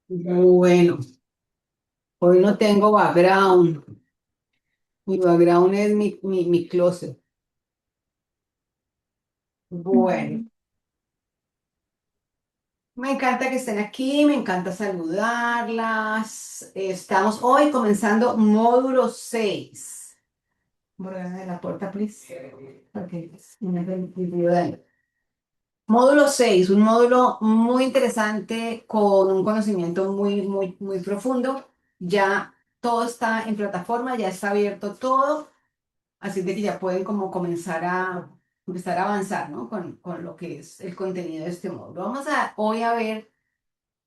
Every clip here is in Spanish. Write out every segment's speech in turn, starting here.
Bueno, hoy no tengo background. Mi background es mi closet. Bueno, me encanta que estén aquí, me encanta saludarlas. Estamos hoy comenzando módulo 6. Borra de la puerta, please. Ok, no es el video de ahí. Módulo 6, un módulo muy interesante con un conocimiento muy profundo. Ya todo está en plataforma, ya está abierto todo. Así de que ya pueden como comenzar a empezar a avanzar, ¿no? Con lo que es el contenido de este módulo. Vamos a hoy a ver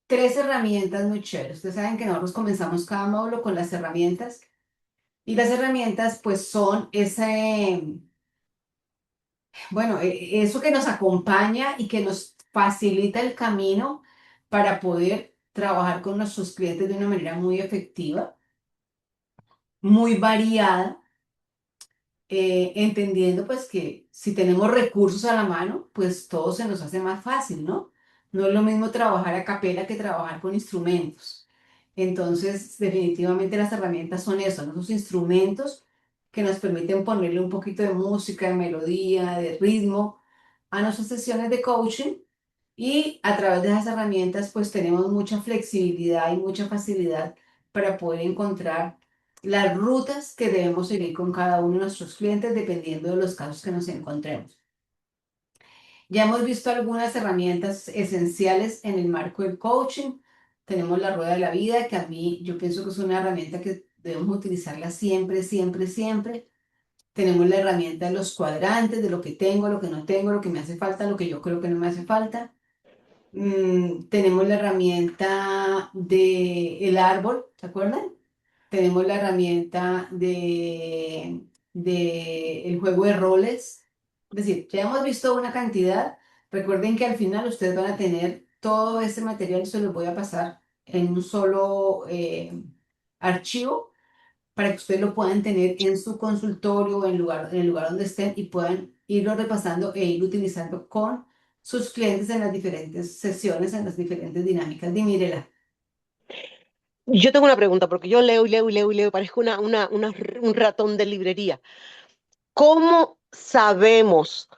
tres herramientas muy chéveres. Ustedes saben que nosotros comenzamos cada módulo con las herramientas y las herramientas pues son eso que nos acompaña y que nos facilita el camino para poder trabajar con nuestros clientes de una manera muy efectiva, muy variada, entendiendo pues que si tenemos recursos a la mano, pues todo se nos hace más fácil, ¿no? No es lo mismo trabajar a capela que trabajar con instrumentos. Entonces, definitivamente las herramientas son eso, ¿no? Esos instrumentos que nos permiten ponerle un poquito de música, de melodía, de ritmo a nuestras sesiones de coaching y a través de esas herramientas pues tenemos mucha flexibilidad y mucha facilidad para poder encontrar las rutas que debemos seguir con cada uno de nuestros clientes dependiendo de los casos que nos encontremos. Ya hemos visto algunas herramientas esenciales en el marco del coaching. Tenemos la rueda de la vida, que a mí yo pienso que es una herramienta que debemos utilizarla siempre, siempre, siempre. Tenemos la herramienta de los cuadrantes, de lo que tengo, lo que no tengo, lo que me hace falta, lo que yo creo que no me hace falta. Tenemos la herramienta del árbol, ¿se acuerdan? Tenemos la herramienta de el juego de roles. Es decir, ya hemos visto una cantidad. Recuerden que al final ustedes van a tener todo ese material, se los voy a pasar en un solo archivo para que ustedes lo puedan tener en su consultorio o en el lugar donde estén y puedan irlo repasando e ir utilizando con sus clientes en las diferentes sesiones, en las diferentes dinámicas. Dímirela. Yo tengo una pregunta, porque yo leo y leo y leo y leo, parezco un ratón de librería. ¿Cómo sabemos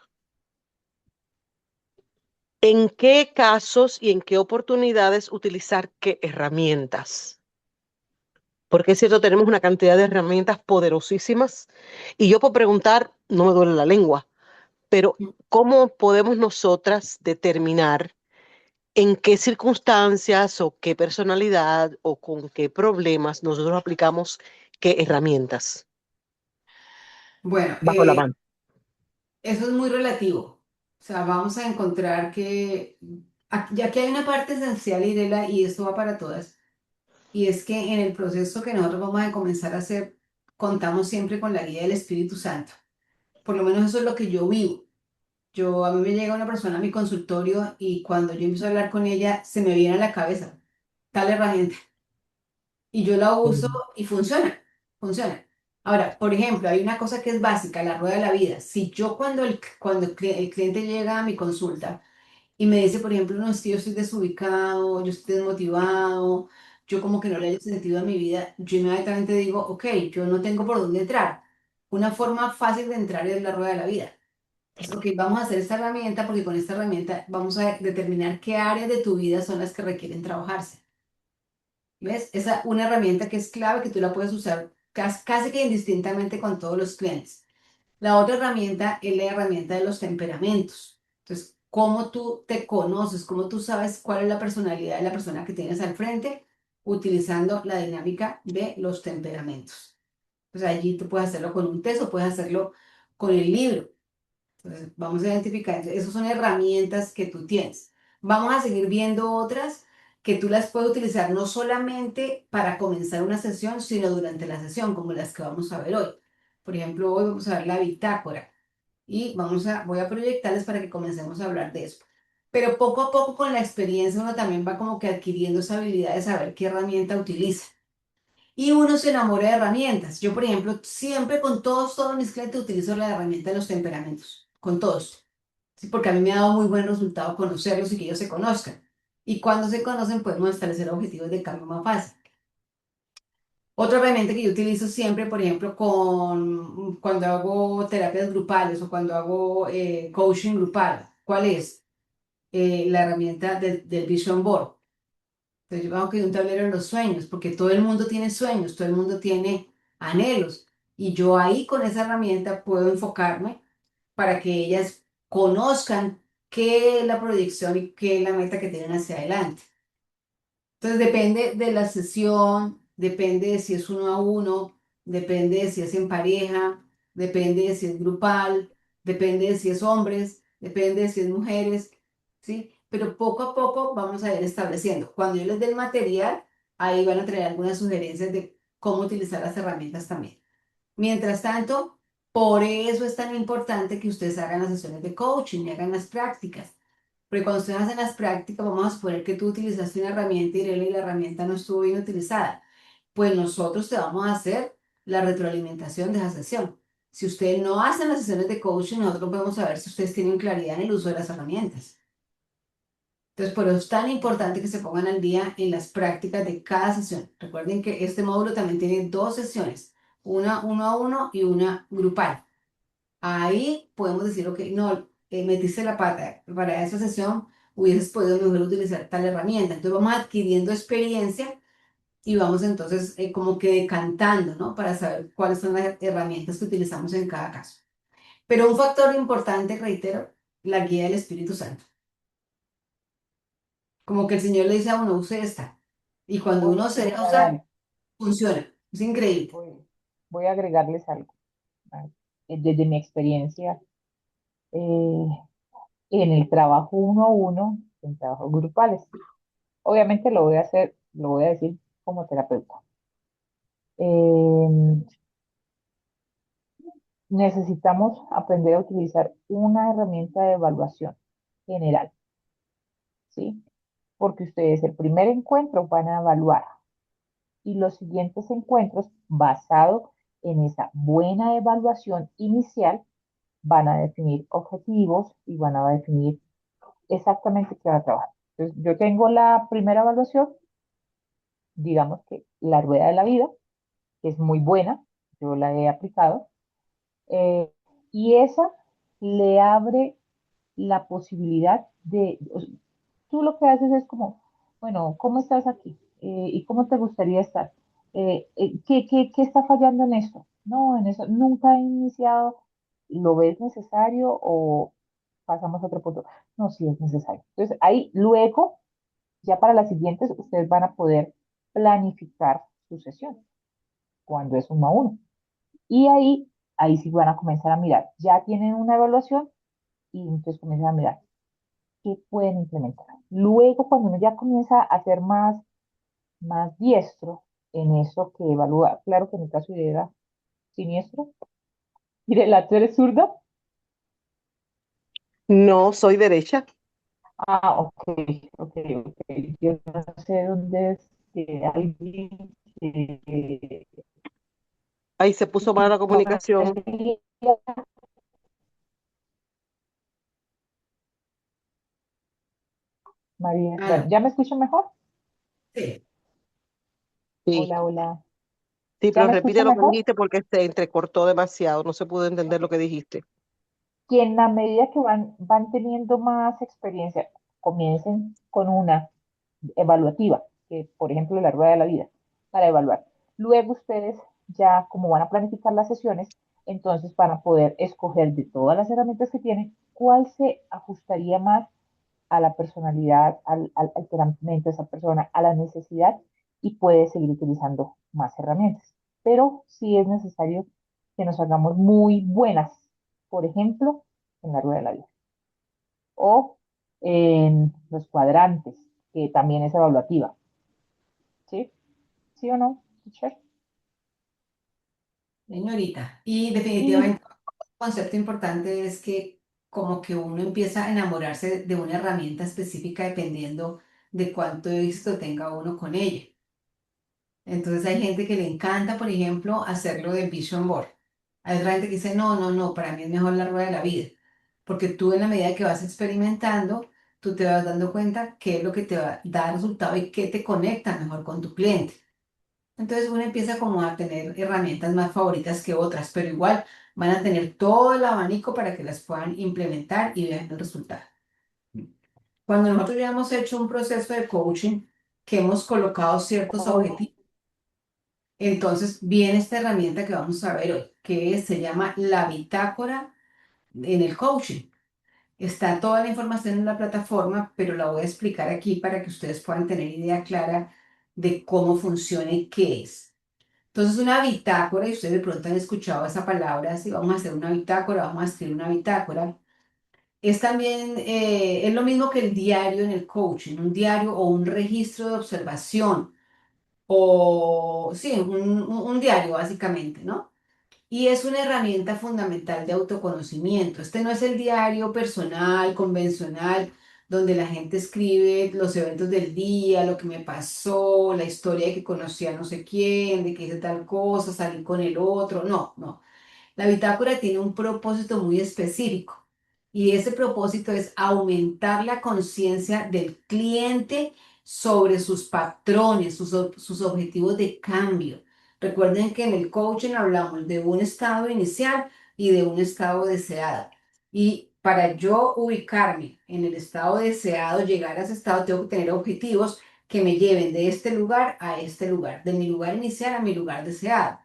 en qué casos y en qué oportunidades utilizar qué herramientas? Porque es cierto, tenemos una cantidad de herramientas poderosísimas y yo por preguntar no me duele la lengua, pero ¿cómo podemos nosotras determinar en qué circunstancias o qué personalidad o con qué problemas nosotros aplicamos qué herramientas Bueno, bajo la mano? eso es muy relativo. O sea, vamos a encontrar que, ya que hay una parte esencial, Irela, y esto va para todas, y es que en el proceso que nosotros vamos a comenzar a hacer, contamos siempre con la guía del Espíritu Santo. Por lo menos eso es lo que yo vivo. A mí me llega una persona a mi consultorio y cuando yo empiezo a hablar con ella, se me viene a la cabeza tal herramienta y yo la uso Mm. y funciona, funciona. Ahora, por ejemplo, hay una cosa que es básica, la rueda de la vida. Si yo el cliente llega a mi consulta y me dice, por ejemplo, no, es que yo estoy desubicado, yo estoy desmotivado, yo como que no le he sentido a mi vida, yo inmediatamente digo, ok, yo no tengo por dónde entrar. Una forma fácil de entrar es la rueda de la vida. Entonces, ok, vamos a hacer esta herramienta porque con esta herramienta vamos a determinar qué áreas de tu vida son las que requieren trabajarse. ¿Ves? Esa una herramienta que es clave que tú la puedes usar casi que indistintamente con todos los clientes. La otra herramienta es la herramienta de los temperamentos. Entonces, cómo tú te conoces, cómo tú sabes cuál es la personalidad de la persona que tienes al frente, utilizando la dinámica de los temperamentos. Pues allí tú puedes hacerlo con un test o puedes hacerlo con el libro. Entonces, vamos a identificar, esas son herramientas que tú tienes. Vamos a seguir viendo otras que tú las puedes utilizar no solamente para comenzar una sesión, sino durante la sesión, como las que vamos a ver hoy. Por ejemplo, hoy vamos a ver la bitácora y voy a proyectarles para que comencemos a hablar de eso. Pero poco a poco con la experiencia uno también va como que adquiriendo esa habilidad de saber qué herramienta utiliza. Y uno se enamora de herramientas. Yo, por ejemplo, siempre con todos mis clientes utilizo la herramienta de los temperamentos, con todos. Sí, porque a mí me ha dado muy buen resultado conocerlos y que ellos se conozcan. Y cuando se conocen podemos establecer objetivos de cambio más fácil. Otra herramienta que yo utilizo siempre, por ejemplo, cuando hago terapias grupales o cuando hago coaching grupal, ¿cuál es? La herramienta del Vision Board. Entonces yo hago que un tablero de los sueños, porque todo el mundo tiene sueños, todo el mundo tiene anhelos. Y yo ahí con esa herramienta puedo enfocarme para que ellas conozcan qué es la proyección y qué es la meta que tienen hacia adelante. Entonces depende de la sesión, depende de si es uno a uno, depende de si es en pareja, depende de si es grupal, depende de si es hombres, depende de si es mujeres, ¿sí? Pero poco a poco vamos a ir estableciendo. Cuando yo les dé el material, ahí van a traer algunas sugerencias de cómo utilizar las herramientas también. Mientras tanto, por eso es tan importante que ustedes hagan las sesiones de coaching y hagan las prácticas. Porque cuando ustedes hacen las prácticas, vamos a suponer que tú utilizaste una herramienta y la herramienta no estuvo bien utilizada. Pues nosotros te vamos a hacer la retroalimentación de esa sesión. Si ustedes no hacen las sesiones de coaching, nosotros podemos saber si ustedes tienen claridad en el uso de las herramientas. Entonces, por eso es tan importante que se pongan al día en las prácticas de cada sesión. Recuerden que este módulo también tiene dos sesiones, una uno a uno y una grupal. Ahí podemos decir, ok, no, metiste la pata, para esa sesión hubieses podido mejor utilizar tal herramienta. Entonces vamos adquiriendo experiencia y vamos entonces como que decantando, ¿no? Para saber cuáles son las herramientas que utilizamos en cada caso. Pero un factor importante, reitero, la guía del Espíritu Santo. Como que el Señor le dice a uno, use esta. Y cuando Voy a uno se deja agregar usar, algo, funciona. Es increíble. voy, voy a agregarles algo. ¿Vale? Desde mi experiencia, eh, en el trabajo uno a uno, en trabajos grupales. Obviamente lo voy a hacer, lo voy a decir como terapeuta. Eh, Necesitamos aprender a utilizar una herramienta de evaluación general, ¿sí? Porque ustedes el primer encuentro van a evaluar y los siguientes encuentros, basado en esa buena evaluación inicial, van a definir objetivos y van a definir exactamente qué van a trabajar. Entonces, yo tengo la primera evaluación, digamos que la rueda de la vida, que es muy buena, yo la he aplicado, eh, y esa le abre la posibilidad de, tú lo que haces es como, bueno, ¿cómo estás aquí? ¿Y cómo te gustaría estar? ¿Qué está fallando en esto? No, en eso nunca he iniciado. ¿Lo ves necesario o pasamos a otro punto? No, sí es necesario. Entonces, ahí luego, ya para las siguientes, ustedes van a poder planificar su sesión cuando es uno a uno. Y ahí sí van a comenzar a mirar. Ya tienen una evaluación y entonces comienzan a mirar qué pueden implementar. Luego, cuando uno ya comienza a ser más diestro en eso que evalúa, claro que en mi caso yo era siniestro. Mire, la tú eres zurda. No soy derecha. Ah, ok, ok, ok. Yo no sé dónde es que alguien que Ahí se puso mala la comunicación. María, bueno, Ah, ¿ya me escucho mejor? sí. Sí, Hola, hola. sí, ¿Ya pero me repite escucho lo que mejor? dijiste porque se entrecortó demasiado. No se pudo entender Ok. lo que dijiste. Que en la medida que van teniendo más experiencia, comiencen con una evaluativa, que por ejemplo la rueda de la vida, para evaluar. Luego ustedes ya como van a planificar las sesiones, entonces van a poder escoger de todas las herramientas que tienen, cuál se ajustaría más a la personalidad, al temperamento de esa persona, a la necesidad y puede seguir utilizando más herramientas. Pero sí es necesario que nos hagamos muy buenas, por ejemplo, en la rueda de la vida o en los cuadrantes, que también es evaluativa. ¿Sí? ¿Sí o no, teacher? Señorita. Y Y definitivamente un concepto importante es que como que uno empieza a enamorarse de una herramienta específica dependiendo de cuánto éxito tenga uno con ella. Entonces hay gente que le encanta, por ejemplo, hacerlo de Vision Board. Hay otra gente que dice, no, no, no, para mí es mejor la rueda de la vida. Porque tú en la medida que vas experimentando, tú te vas dando cuenta qué es lo que te va a dar resultado y qué te conecta mejor con tu cliente. Entonces uno empieza como a tener herramientas más favoritas que otras, pero igual van a tener todo el abanico para que las puedan implementar y vean el resultado. Cuando nosotros ya hemos hecho un proceso de coaching, que hemos colocado ciertos Oh, objetivos, entonces viene esta herramienta que vamos a ver hoy, se llama la bitácora en el coaching. Está toda la información en la plataforma, pero la voy a explicar aquí para que ustedes puedan tener idea clara de cómo funciona y qué es. Entonces, una bitácora, y ustedes de pronto han escuchado esa palabra, si vamos a hacer una bitácora, vamos a escribir una bitácora, es también, es lo mismo que el diario en el coaching, un diario o un registro de observación, o sí, un diario básicamente, ¿no? Y es una herramienta fundamental de autoconocimiento. Este no es el diario personal, convencional, donde la gente escribe los eventos del día, lo que me pasó, la historia de que conocí a no sé quién, de que hice tal cosa, salí con el otro. No, no. La bitácora tiene un propósito muy específico y ese propósito es aumentar la conciencia del cliente sobre sus patrones, sus objetivos de cambio. Recuerden que en el coaching hablamos de un estado inicial y de un estado deseado. Y para yo ubicarme en el estado deseado, llegar a ese estado, tengo que tener objetivos que me lleven de este lugar a este lugar, de mi lugar inicial a mi lugar deseado.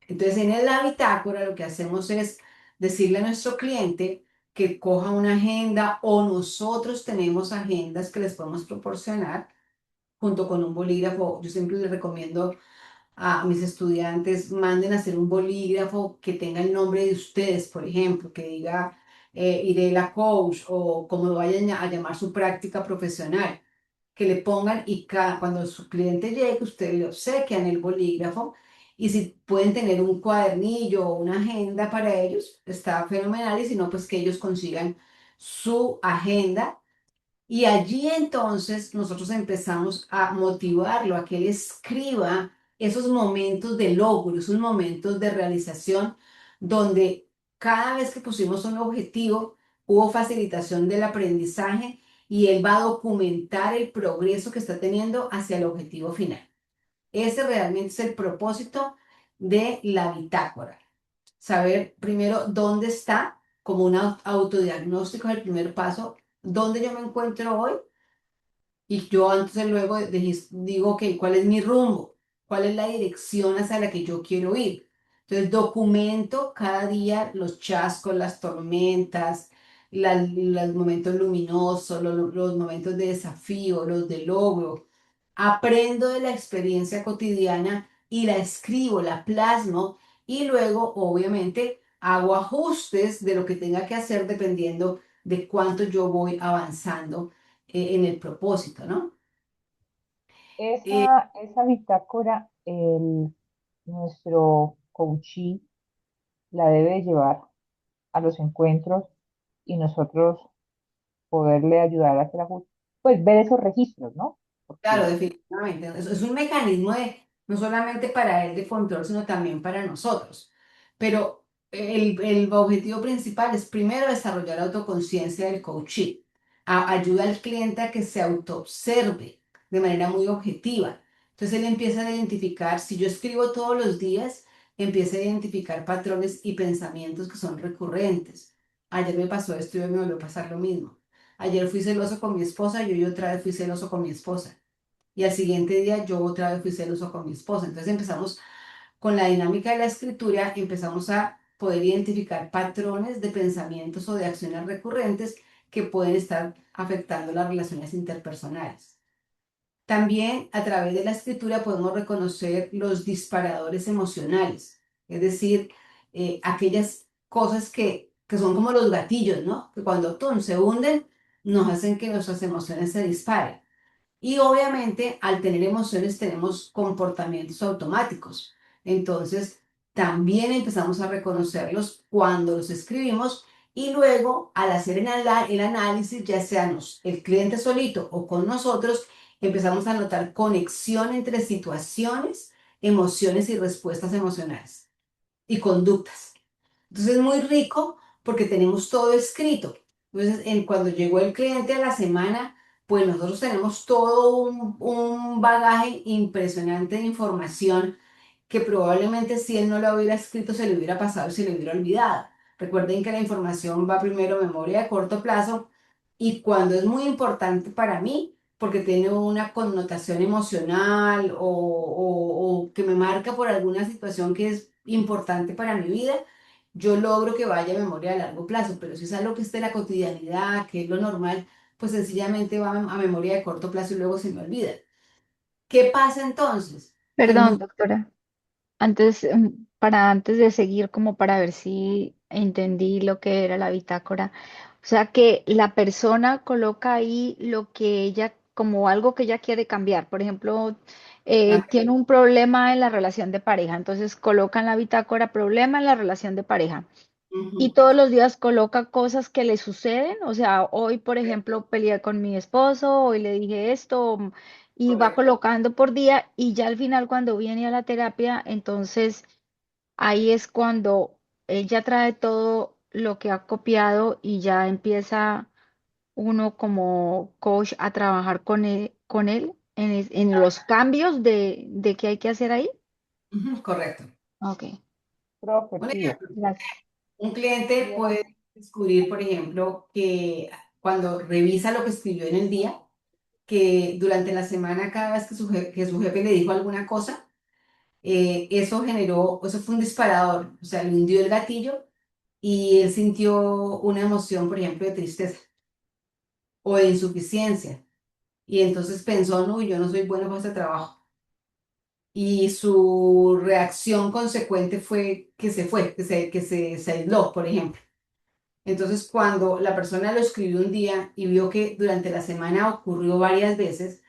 Entonces, en la bitácora lo que hacemos es decirle a nuestro cliente que coja una agenda o nosotros tenemos agendas que les podemos proporcionar junto con un bolígrafo. Yo siempre les recomiendo a mis estudiantes, manden a hacer un bolígrafo que tenga el nombre de ustedes, por ejemplo, que diga Irela Coach o como lo vayan a llamar su práctica profesional que le pongan y cuando su cliente llegue, usted le obsequian el bolígrafo y si pueden tener un cuadernillo o una agenda para ellos, está fenomenal y si no, pues que ellos consigan su agenda y allí entonces nosotros empezamos a motivarlo a que él escriba esos momentos de logro, esos momentos de realización, donde cada vez que pusimos un objetivo, hubo facilitación del aprendizaje y él va a documentar el progreso que está teniendo hacia el objetivo final. Ese realmente es el propósito de la bitácora. Saber primero dónde está, como un autodiagnóstico es el primer paso, dónde yo me encuentro hoy y yo antes y luego digo, ok, ¿cuál es mi rumbo? ¿Cuál es la dirección hacia la que yo quiero ir? Entonces documento cada día los chascos, las tormentas, los momentos luminosos, los momentos de desafío, los de logro. Aprendo de la experiencia cotidiana y la escribo, la plasmo y luego, obviamente, hago ajustes de lo que tenga que hacer dependiendo de cuánto yo voy avanzando en el propósito, ¿no? Eh, esa bitácora, nuestro coachee la debe llevar a los encuentros y nosotros poderle ayudar a hacer ajustes, pues ver esos registros, ¿no? claro, Porque definitivamente. Es un mecanismo de, no solamente para él de control, sino también para nosotros. Pero el objetivo principal es primero desarrollar autoconciencia del coaching. Ayuda al cliente a que se autoobserve de manera muy objetiva. Entonces él empieza a identificar, si yo escribo todos los días, empieza a identificar patrones y pensamientos que son recurrentes. Ayer me pasó esto y hoy me volvió a pasar lo mismo. Ayer fui celoso con mi esposa y hoy otra vez fui celoso con mi esposa. Y al siguiente día yo otra vez fui celoso con mi esposa. Entonces empezamos con la dinámica de la escritura, empezamos a poder identificar patrones de pensamientos o de acciones recurrentes que pueden estar afectando las relaciones interpersonales. También a través de la escritura podemos reconocer los disparadores emocionales, es decir, aquellas cosas que son como los gatillos, ¿no? Que cuando se hunden nos hacen que nuestras emociones se disparen. Y obviamente al tener emociones tenemos comportamientos automáticos. Entonces también empezamos a reconocerlos cuando los escribimos y luego al hacer el análisis, ya sea el cliente solito o con nosotros, empezamos a notar conexión entre situaciones, emociones y respuestas emocionales y conductas. Entonces es muy rico porque tenemos todo escrito. Entonces, cuando llegó el cliente a la semana, pues nosotros tenemos todo un bagaje impresionante de información que probablemente si él no lo hubiera escrito se le hubiera pasado y se le hubiera olvidado. Recuerden que la información va primero a memoria de corto plazo y cuando es muy importante para mí, porque tiene una connotación emocional o que me marca por alguna situación que es importante para mi vida, yo logro que vaya a memoria a largo plazo, pero si es algo que es de la cotidianidad, que es lo normal, pues sencillamente va a memoria de corto plazo y luego se me olvida. ¿Qué pasa entonces? Que Perdón, doctora. Antes, antes de seguir, como para ver si entendí lo que era la bitácora. O sea, que la persona coloca ahí lo que ella, como algo que ella quiere cambiar. Por ejemplo, tiene un problema en la relación de pareja. Entonces coloca en la bitácora problema en la relación de pareja. Y Ujú, todos los días coloca cosas que le suceden. O sea, hoy, por ejemplo, peleé con mi esposo, hoy le dije esto, y va correcto. colocando por día. Y ya al final, cuando viene a la terapia, entonces ahí es cuando ella trae todo lo que ha copiado y ya empieza uno como coach a trabajar con él en los cambios de qué hay que hacer ahí. Ujú, correcto. Ok, Profe, Un Pío, ejemplo, gracias. un cliente dígame. puede descubrir, por ejemplo, que cuando revisa lo que escribió en el día, que durante la semana, cada vez que que su jefe le dijo alguna cosa, eso fue un disparador, o sea, le hundió el gatillo y él sintió una emoción, por ejemplo, de tristeza o de insuficiencia. Y entonces pensó, no, yo no soy bueno para este trabajo. Y su reacción consecuente fue que se fue, se aisló, por ejemplo. Entonces, cuando la persona lo escribió un día y vio que durante la semana ocurrió varias veces,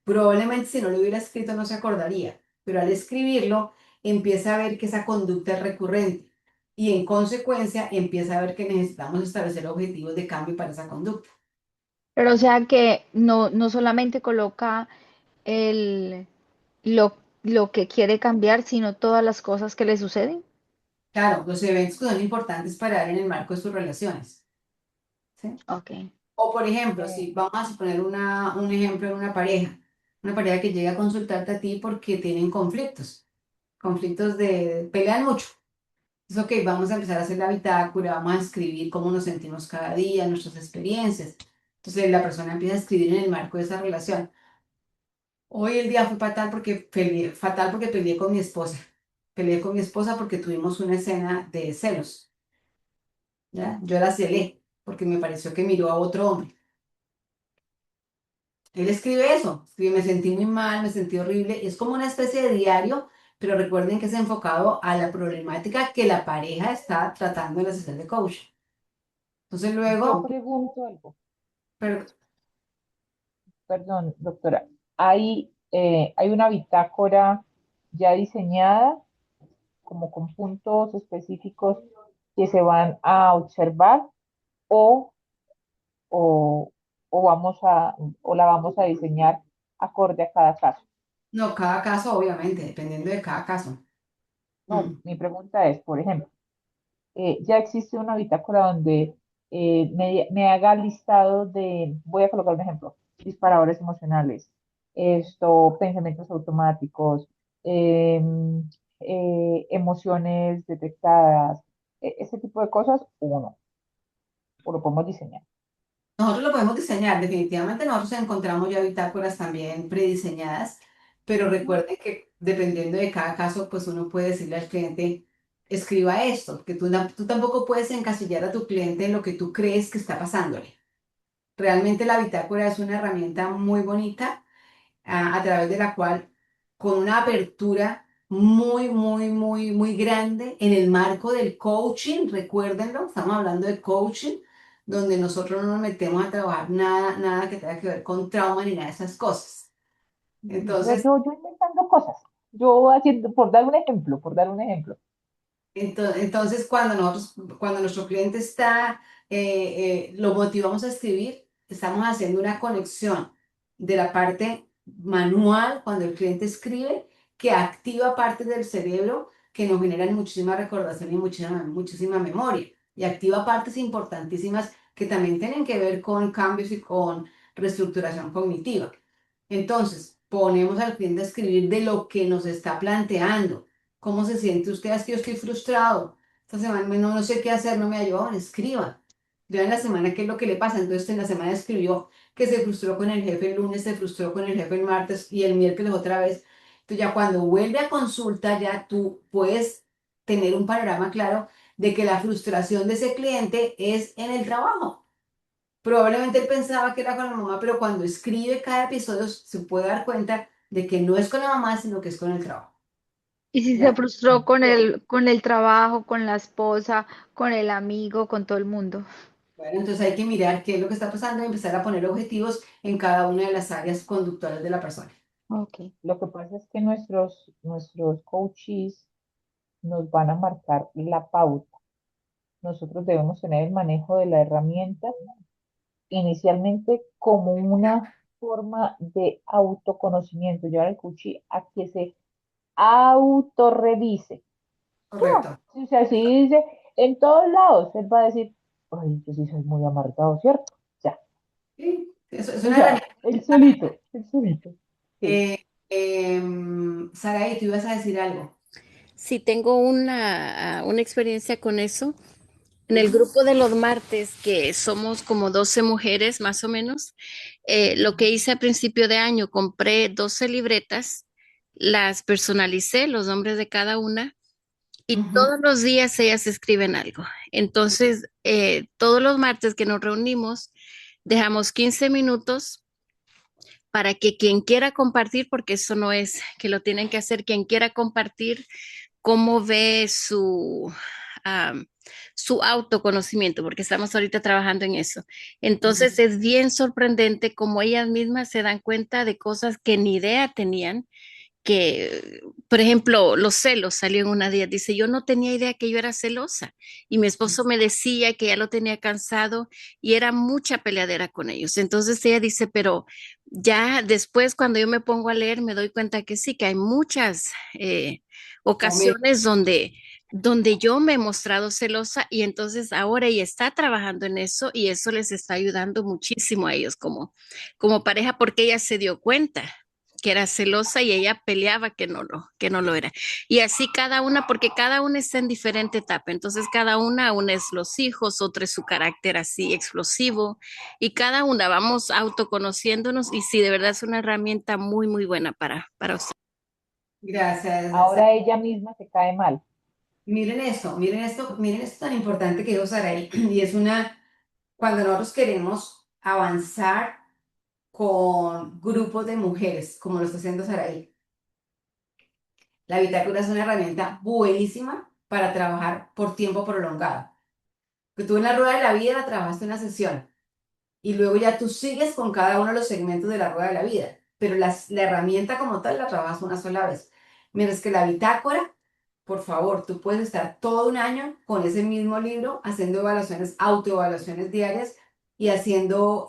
probablemente si no lo hubiera escrito no se acordaría, pero al escribirlo empieza a ver que esa conducta es recurrente y en consecuencia empieza a ver que necesitamos establecer objetivos de cambio para esa conducta. Pero o sea que no solamente coloca el, lo que quiere cambiar, sino todas las cosas que le suceden. Claro, los eventos que son importantes para él en el marco de sus relaciones. ¿Sí? Ok. O por ejemplo, Eh, si vamos a suponer un ejemplo en una pareja que llega a consultarte a ti porque tienen conflictos de, pelean mucho. Es ok, vamos a empezar a hacer la bitácora, vamos a escribir cómo nos sentimos cada día, nuestras experiencias. Entonces la persona empieza a escribir en el marco de esa relación. Hoy el día fue fatal porque peleé con mi esposa. Peleé con mi esposa porque tuvimos una escena de celos, ¿ya? Yo la celé porque me pareció que miró a otro hombre. Él escribe eso, escribe, me sentí muy mal, me sentí horrible. Es como una especie de diario, pero recuerden que es enfocado a la problemática que la pareja está tratando en la sesión de coach. Entonces yo luego, pregunto algo, pero perdón, doctora. ¿Hay una bitácora ya diseñada como con puntos específicos que se van a observar o, o, o o la vamos a diseñar acorde a cada caso? no, cada caso, obviamente, dependiendo de cada caso. No, Mm. mi pregunta es, por ejemplo, ya existe una bitácora donde me haga listado de, voy a colocar un ejemplo, disparadores emocionales, pensamientos automáticos, em, emociones detectadas, ese tipo de cosas, o no, o lo podemos diseñar. Nosotros lo podemos diseñar, definitivamente nosotros encontramos ya bitácoras también prediseñadas, pero Ujú. recuerden que dependiendo de cada caso, pues uno puede decirle al cliente, escriba esto, que tú tampoco puedes encasillar a tu cliente en lo que tú crees que está pasándole. Realmente la bitácora es una herramienta muy bonita a través de la cual, con una apertura muy grande en el marco del coaching, recuérdenlo, estamos hablando de coaching, donde nosotros no nos metemos a trabajar nada que tenga que ver con trauma ni nada de esas cosas. Entonces, Yo inventando cosas, yo haciendo, por dar un ejemplo. Entonces, cuando nuestro cliente lo motivamos a escribir, estamos haciendo una conexión de la parte manual, cuando el cliente escribe, que activa partes del cerebro que nos generan muchísima recordación y muchísima memoria, y activa partes importantísimas que también tienen que ver con cambios y con reestructuración cognitiva. Entonces, ponemos al cliente a escribir de lo que nos está planteando. ¿Cómo se siente usted? Es que yo estoy frustrado. Esta semana no sé qué hacer, no me ayudan, escriba. Ya en la semana qué es lo que le pasa. Entonces, en la semana escribió que se frustró con el jefe el lunes, se frustró con el jefe el martes y el miércoles otra vez. Entonces, ya cuando vuelve a consulta, ya tú puedes tener un panorama claro de que la frustración de ese cliente es en el trabajo. Probablemente él pensaba que era con la mamá, pero cuando escribe cada episodio se puede dar cuenta de que no es con la mamá, sino que es con el trabajo. Y si se ¿Ya? frustró con el trabajo, con la esposa, con el amigo, con todo el mundo. Bueno, entonces hay que mirar qué es lo que está pasando y empezar a poner objetivos en cada una de las áreas conductuales de la persona. Ok. Lo que pasa es que nuestros coaches nos van a marcar la pauta. Nosotros debemos tener el manejo de la herramienta inicialmente como una forma de autoconocimiento, llevar al coach a que se autorrevise. Correcto. Si se así dice, en todos lados, él va a decir, ay, yo sí soy muy amargado, ¿cierto? Ya, Sí, eso es o una sea, herramienta. él solito, sí. Saraí, tú ibas a decir algo. Sí, tengo una experiencia con eso. En el Ujú, grupo de los martes, que somos como 12 mujeres más o menos, lo que hice a principio de año, compré 12 libretas, las personalicé, los nombres de cada una, y ujú. todos los días ellas escriben algo. Entonces, todos los martes que nos reunimos, dejamos 15 minutos para que quien quiera compartir, porque eso no es que lo tienen que hacer, quien quiera compartir cómo ve am, su autoconocimiento, porque estamos ahorita trabajando en eso. Entonces es bien sorprendente cómo ellas mismas se dan cuenta de cosas que ni idea tenían, que, por ejemplo, los celos salió en una día, dice, yo no tenía idea que yo era celosa y mi esposo me decía que ya lo tenía cansado y era mucha peleadera con ellos. Entonces ella dice, pero ya después cuando yo me pongo a leer me doy cuenta que sí, que hay muchas Momento. ocasiones donde yo me he mostrado celosa y entonces ahora ella está trabajando en eso y eso les está ayudando muchísimo a ellos como pareja porque ella se dio cuenta que era celosa y ella peleaba que no lo era. Y así cada una, porque cada una está en diferente etapa. Entonces una es los hijos, otra es su carácter así explosivo y cada una vamos autoconociéndonos y sí, de verdad es una herramienta muy, muy buena para usted. Gracias. Ahora ella misma se cae mal. Miren esto, miren esto tan importante que dijo Saraí, y es cuando nosotros queremos avanzar con grupos de mujeres, como lo está haciendo Saraí, la bitácora es una herramienta buenísima para trabajar por tiempo prolongado. Que tú en la rueda de la vida la trabajaste una sesión, y luego ya tú sigues con cada uno de los segmentos de la rueda de la vida, pero la herramienta como tal la trabajas una sola vez. Mientras que la bitácora, por favor, tú puedes estar todo un año con ese mismo libro haciendo evaluaciones, autoevaluaciones diarias y haciendo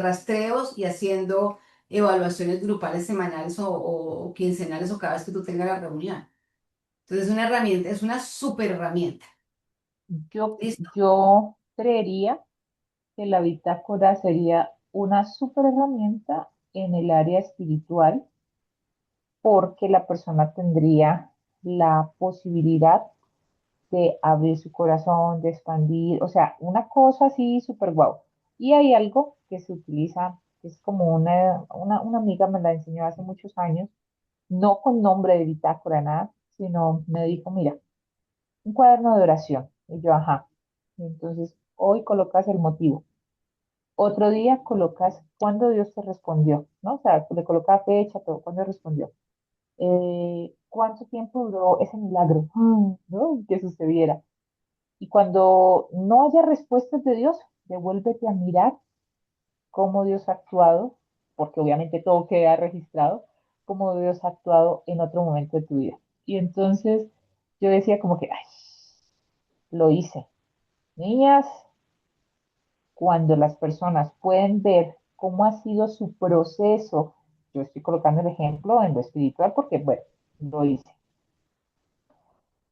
rastreos y haciendo evaluaciones grupales semanales o quincenales o cada vez que tú tengas la reunión. Entonces es una herramienta, es una súper herramienta. ¿Listo? Yo creería que la bitácora sería una super herramienta en el área espiritual porque la persona tendría la posibilidad de abrir su corazón, de expandir, o sea, una cosa así súper guau. Y hay algo que se utiliza, que es como una amiga me la enseñó hace muchos años, no con nombre de bitácora, nada, sino me dijo, mira, un cuaderno de oración. Y yo, ajá. Y entonces, hoy colocas el motivo. Otro día colocas cuándo Dios te respondió, ¿no? O sea, le colocas fecha, todo, cuándo respondió. ¿Cuánto tiempo duró ese milagro? ¿No? Que sucediera. Y cuando no haya respuestas de Dios, devuélvete a mirar cómo Dios ha actuado, porque obviamente todo queda registrado, cómo Dios ha actuado en otro momento de tu vida. Y entonces yo decía como que, ay, lo hice. Niñas, cuando las personas pueden ver cómo ha sido su proceso, yo estoy colocando el ejemplo en lo espiritual porque, bueno, lo hice.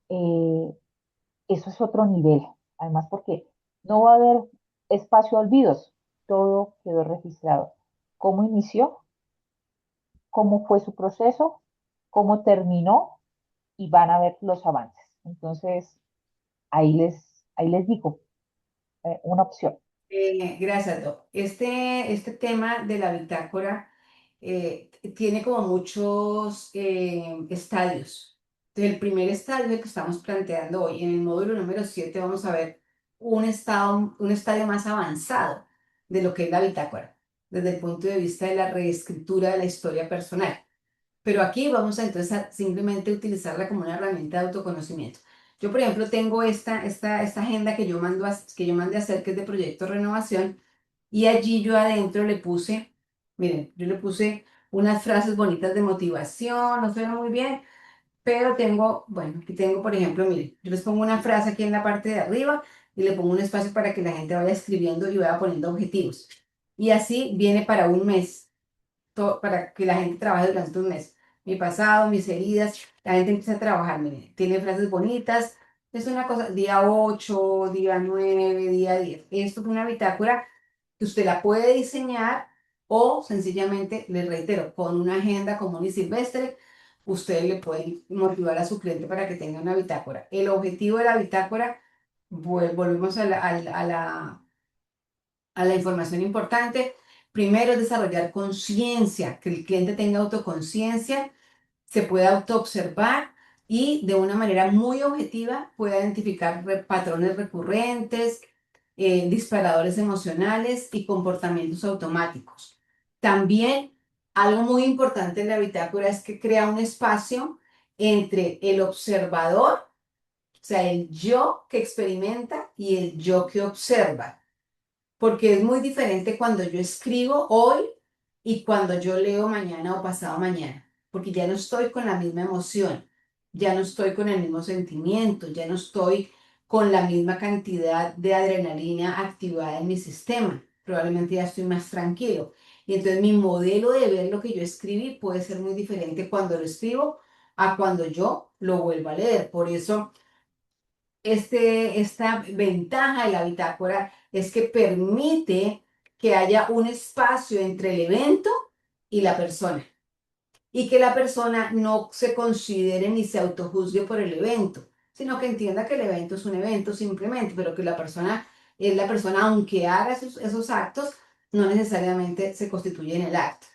Eh, Eso es otro nivel. Además, porque No va a haber espacio a olvidos, todo quedó registrado. ¿Cómo inició? ¿Cómo fue su proceso? ¿Cómo terminó? Y van a ver los avances. Entonces, ahí les digo, una opción. Gracias, Doc. Este tema de la bitácora tiene como muchos estadios. Entonces, el primer estadio es el que estamos planteando hoy. En el módulo número 7 vamos a ver un estadio más avanzado de lo que es la bitácora, desde el punto de vista de la reescritura de la historia personal. Pero aquí vamos a entonces a simplemente utilizarla como una herramienta de autoconocimiento. Yo, por ejemplo, tengo esta agenda que que yo mandé a hacer, que es de Proyecto Renovación, y allí yo adentro le puse, miren, yo le puse unas frases bonitas de motivación, no se ve muy bien, pero tengo, bueno, aquí tengo, por ejemplo, miren, yo les pongo una frase aquí en la parte de arriba y le pongo un espacio para que la gente vaya escribiendo y vaya poniendo objetivos. Y así viene para un mes para que la gente trabaje durante un mes. Mi pasado, mis heridas, la gente empieza a trabajar, mire, tiene frases bonitas, es una cosa, día 8 día 9 día 10. Esto es una bitácora que usted la puede diseñar o sencillamente, le reitero, con una agenda común y silvestre, usted le puede motivar a su cliente para que tenga una bitácora. El objetivo de la bitácora, volvemos a la información importante. Primero es desarrollar conciencia, que el cliente tenga autoconciencia, se pueda autoobservar y de una manera muy objetiva pueda identificar patrones recurrentes, disparadores emocionales y comportamientos automáticos. También algo muy importante en la bitácora es que crea un espacio entre el observador, o sea, el yo que experimenta y el yo que observa, porque es muy diferente cuando yo escribo hoy y cuando yo leo mañana o pasado mañana, porque ya no estoy con la misma emoción, ya no estoy con el mismo sentimiento, ya no estoy con la misma cantidad de adrenalina activada en mi sistema, probablemente ya estoy más tranquilo. Y entonces mi modelo de ver lo que yo escribí puede ser muy diferente cuando lo escribo a cuando yo lo vuelvo a leer. Por eso esta ventaja de la bitácora es que permite que haya un espacio entre el evento y la persona y que la persona no se considere ni se autojuzgue por el evento, sino que entienda que el evento es un evento simplemente, pero que la persona es la persona, aunque haga esos actos, no necesariamente se constituye en el acto.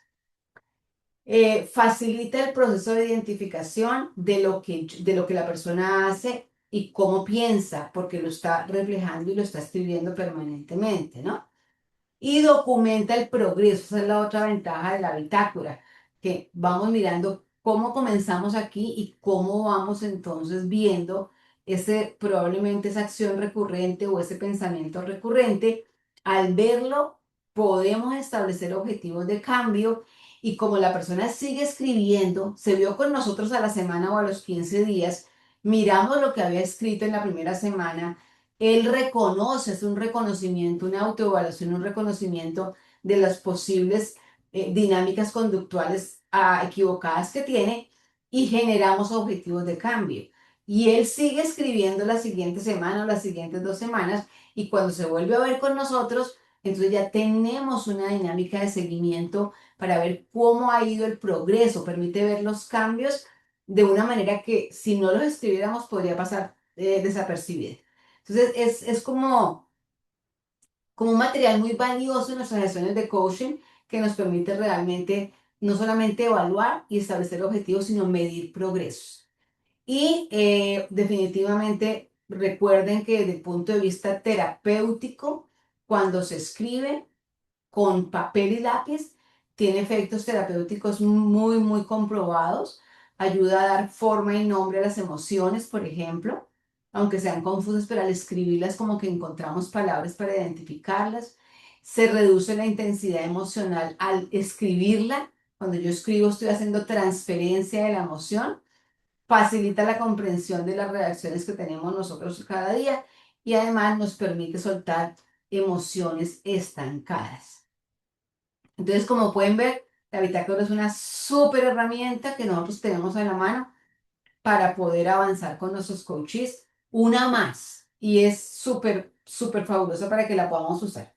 Facilita el proceso de identificación de lo que la persona hace y cómo piensa, porque lo está reflejando y lo está escribiendo permanentemente, ¿no? Y documenta el progreso. Esa es la otra ventaja de la bitácora, que vamos mirando cómo comenzamos aquí y cómo vamos entonces viendo probablemente esa acción recurrente o ese pensamiento recurrente. Al verlo, podemos establecer objetivos de cambio y como la persona sigue escribiendo, se vio con nosotros a la semana o a los 15 días, miramos lo que había escrito en la primera semana. Él reconoce, es un reconocimiento, una autoevaluación, un reconocimiento de las posibles dinámicas conductuales equivocadas que tiene y generamos objetivos de cambio. Y él sigue escribiendo la siguiente semana o las siguientes 2 semanas y cuando se vuelve a ver con nosotros, entonces ya tenemos una dinámica de seguimiento para ver cómo ha ido el progreso, permite ver los cambios de una manera que si no los escribiéramos podría pasar desapercibido. Entonces, es como un material muy valioso en nuestras sesiones de coaching que nos permite realmente no solamente evaluar y establecer objetivos, sino medir progresos. Y definitivamente recuerden que desde el punto de vista terapéutico, cuando se escribe, con papel y lápiz, tiene efectos terapéuticos muy, muy comprobados, ayuda a dar forma y nombre a las emociones, por ejemplo, aunque sean confusas, pero al escribirlas como que encontramos palabras para identificarlas. Se reduce la intensidad emocional al escribirla. Cuando yo escribo estoy haciendo transferencia de la emoción, facilita la comprensión de las reacciones que tenemos nosotros cada día y además nos permite soltar emociones estancadas. Entonces, como pueden ver, la bitácora es una súper herramienta que nosotros tenemos a la mano para poder avanzar con nuestros coaches. Una más, y es súper súper fabulosa para que la podamos usar.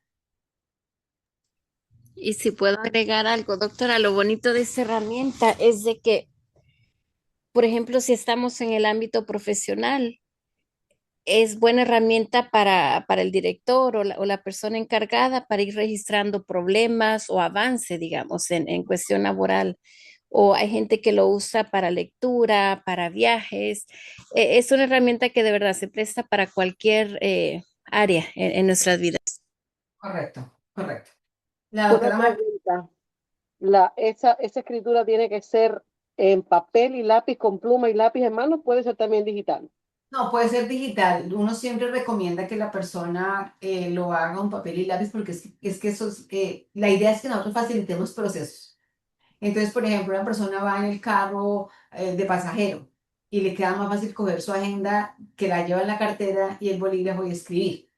Y si puedo agregar algo, doctora, lo bonito de esta herramienta es de que, por ejemplo, si estamos en el ámbito profesional, es buena herramienta para el director o la persona encargada para ir registrando problemas o avance, digamos, en cuestión laboral. O hay gente que lo usa para lectura, para viajes. Es una herramienta que de verdad se presta para cualquier área en nuestras vidas. Correcto, correcto. La Una doctora Marta. pregunta. Esa escritura tiene que ser en papel y lápiz, con pluma y lápiz en mano, puede ser también digital. No, puede ser digital. Uno siempre recomienda que la persona lo haga en papel y lápiz porque es que eso es, la idea es que nosotros facilitemos procesos. Entonces, por ejemplo, una persona va en el carro de pasajero y le queda más fácil coger su agenda que la lleva en la cartera y el bolígrafo y escribir.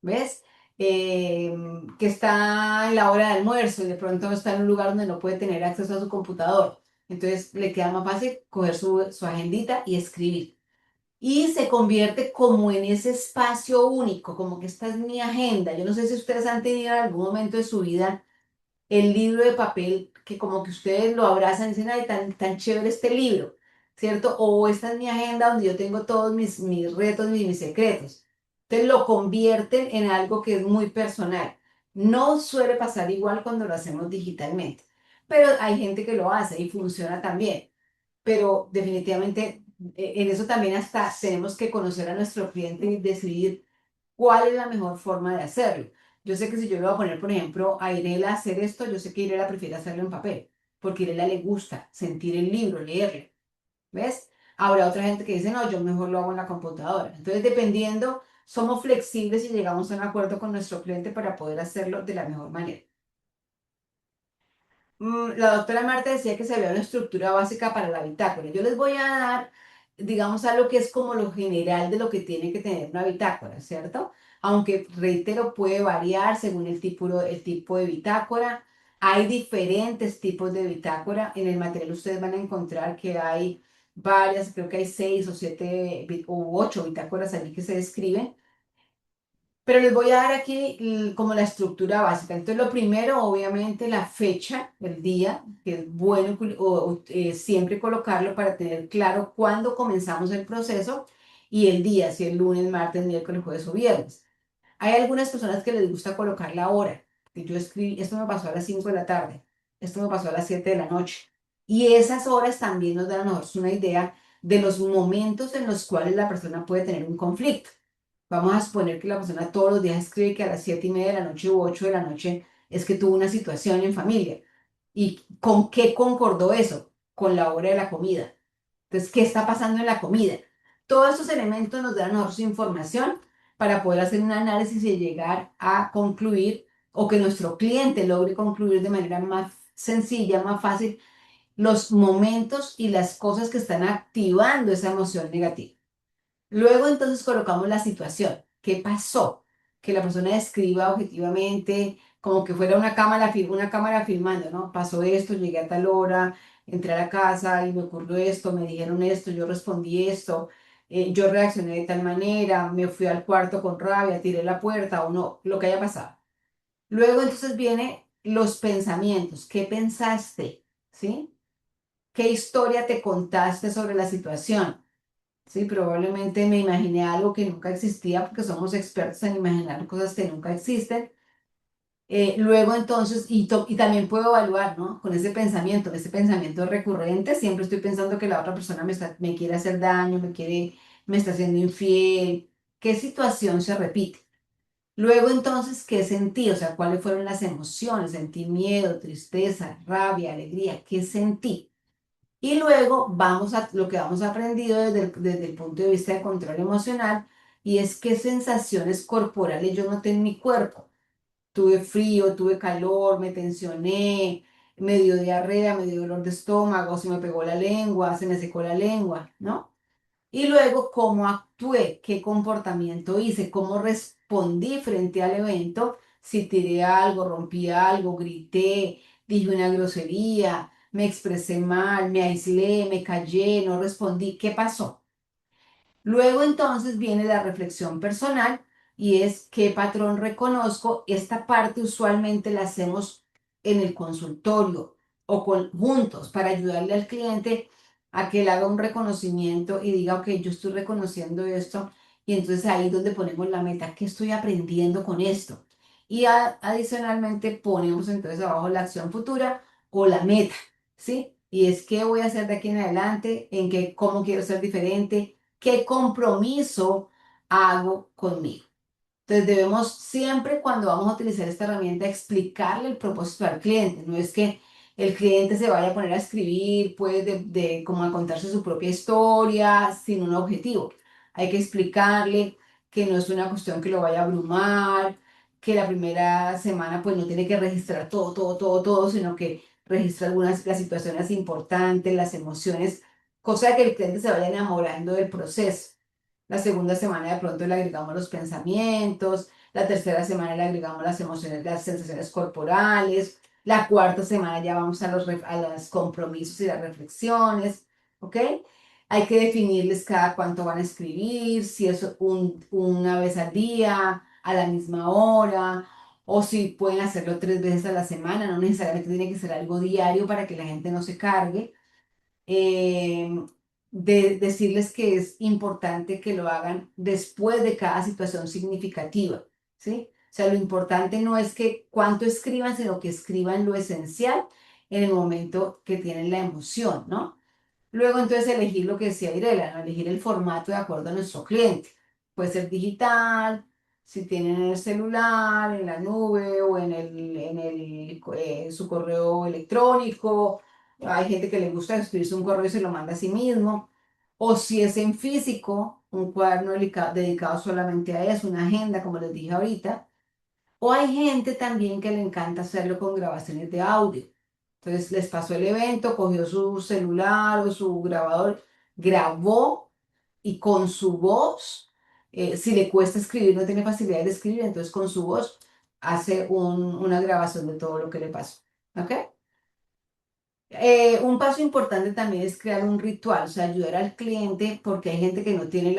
¿Ves? Que está en la hora de almuerzo y de pronto está en un lugar donde no puede tener acceso a su computador. Entonces, le queda más fácil coger su agendita y escribir y se convierte como en ese espacio único, como que esta es mi agenda. Yo no sé si ustedes han tenido en algún momento de su vida el libro de papel que como que ustedes lo abrazan y dicen, ay, tan chévere este libro, ¿cierto? O esta es mi agenda donde yo tengo todos mis retos, mis secretos. Entonces lo convierten en algo que es muy personal. No suele pasar igual cuando lo hacemos digitalmente, pero hay gente que lo hace y funciona también, pero definitivamente en eso también hasta tenemos que conocer a nuestro cliente y decidir cuál es la mejor forma de hacerlo. Yo sé que si yo le voy a poner, por ejemplo, a Irela a hacer esto, yo sé que Irela prefiere hacerlo en papel, porque a Irela le gusta sentir el libro, leerlo, ¿ves? Habrá otra gente que dice, no, yo mejor lo hago en la computadora. Entonces, dependiendo, somos flexibles y llegamos a un acuerdo con nuestro cliente para poder hacerlo de la mejor manera. La doctora Marta decía que se había una estructura básica para la bitácora. Yo les voy a dar, digamos, algo que es como lo general de lo que tiene que tener una bitácora, ¿cierto? Aunque, reitero, puede variar según el tipo de bitácora. Hay diferentes tipos de bitácora. En el material ustedes van a encontrar que hay varias, creo que hay 6 o 7 u 8 bitácoras allí que se describen. Pero les voy a dar aquí como la estructura básica. Entonces, lo primero, obviamente, la fecha, el día, que es bueno siempre colocarlo para tener claro cuándo comenzamos el proceso y el día, si es lunes, martes, miércoles, jueves o viernes. Hay algunas personas que les gusta colocar la hora. Que yo escribí, esto me pasó a las 5 de la tarde, esto me pasó a las 7 de la noche. Y esas horas también nos dan a nosotros una idea de los momentos en los cuales la persona puede tener un conflicto. Vamos a suponer que la persona todos los días escribe que a las 7:30 de la noche u 8 de la noche es que tuvo una situación en familia. ¿Y con qué concordó eso? Con la hora de la comida. Entonces, ¿qué está pasando en la comida? Todos estos elementos nos dan a nosotros información para poder hacer un análisis y llegar a concluir o que nuestro cliente logre concluir de manera más sencilla, más fácil, los momentos y las cosas que están activando esa emoción negativa. Luego entonces colocamos la situación. ¿Qué pasó? Que la persona describa objetivamente, como que fuera una cámara filmando, ¿no? Pasó esto, llegué a tal hora, entré a la casa y me ocurrió esto, me dijeron esto, yo respondí esto, yo reaccioné de tal manera, me fui al cuarto con rabia, tiré la puerta o no, lo que haya pasado. Luego entonces viene los pensamientos. ¿Qué pensaste? ¿Sí? ¿Qué historia te contaste sobre la situación? Sí, probablemente me imaginé algo que nunca existía porque somos expertos en imaginar cosas que nunca existen. Luego entonces, y también puedo evaluar, ¿no? Con ese pensamiento recurrente, siempre estoy pensando que la otra persona me quiere hacer daño, me está haciendo infiel. ¿Qué situación se repite? Luego entonces, ¿qué sentí? O sea, ¿cuáles fueron las emociones? ¿Sentí miedo, tristeza, rabia, alegría? ¿Qué sentí? Y luego vamos a lo que hemos aprendido desde el punto de vista de control emocional, y es qué sensaciones corporales yo noté en mi cuerpo. Tuve frío, tuve calor, me tensioné, me dio diarrea, me dio dolor de estómago, se me pegó la lengua, se me secó la lengua, ¿no? Y luego cómo actué, qué comportamiento hice, cómo respondí frente al evento, si tiré algo, rompí algo, grité, dije una grosería, me expresé mal, me aislé, me callé, no respondí, ¿qué pasó? Luego entonces viene la reflexión personal, y es qué patrón reconozco. Esta parte usualmente la hacemos en el consultorio o juntos para ayudarle al cliente a que él haga un reconocimiento y diga, ok, yo estoy reconociendo esto y entonces ahí es donde ponemos la meta, ¿qué estoy aprendiendo con esto? Y adicionalmente ponemos entonces abajo la acción futura o la meta, ¿sí? Y es qué voy a hacer de aquí en adelante, en qué, cómo quiero ser diferente, qué compromiso hago conmigo. Entonces debemos siempre cuando vamos a utilizar esta herramienta explicarle el propósito al cliente. No es que el cliente se vaya a poner a escribir, pues como a contarse su propia historia sin un objetivo. Hay que explicarle que no es una cuestión que lo vaya a abrumar, que la primera semana pues no tiene que registrar todo, todo, todo, todo, sino que registra algunas las situaciones importantes, las emociones, cosa de que el cliente se vaya enamorando del proceso. La segunda semana de pronto le agregamos los pensamientos, la tercera semana le agregamos las emociones, las sensaciones corporales, la cuarta semana ya vamos a los compromisos y las reflexiones, ¿ok? Hay que definirles cada cuánto van a escribir, si es una vez al día, a la misma hora, o si pueden hacerlo 3 veces a la semana, no necesariamente tiene que ser algo diario para que la gente no se cargue eh, de decirles que es importante que lo hagan después de cada situación significativa, ¿sí? O sea, lo importante no es que cuánto escriban, sino que escriban lo esencial en el momento que tienen la emoción, ¿no? Luego entonces elegir lo que decía Irela, ¿no? Elegir el formato de acuerdo a nuestro cliente. Puede ser digital, si tienen en el celular, en la nube o su correo electrónico. Hay gente que le gusta escribirse un correo y se lo manda a sí mismo. O si es en físico, un cuaderno dedicado solamente a eso, una agenda, como les dije ahorita. O hay gente también que le encanta hacerlo con grabaciones de audio. Entonces les pasó el evento, cogió su celular o su grabador, grabó y con su voz, si le cuesta escribir, no tiene facilidad de escribir, entonces con su voz hace una grabación de todo lo que le pasó. ¿Ok? Un paso importante también es crear un ritual, o sea, ayudar al cliente, porque hay gente que no tiene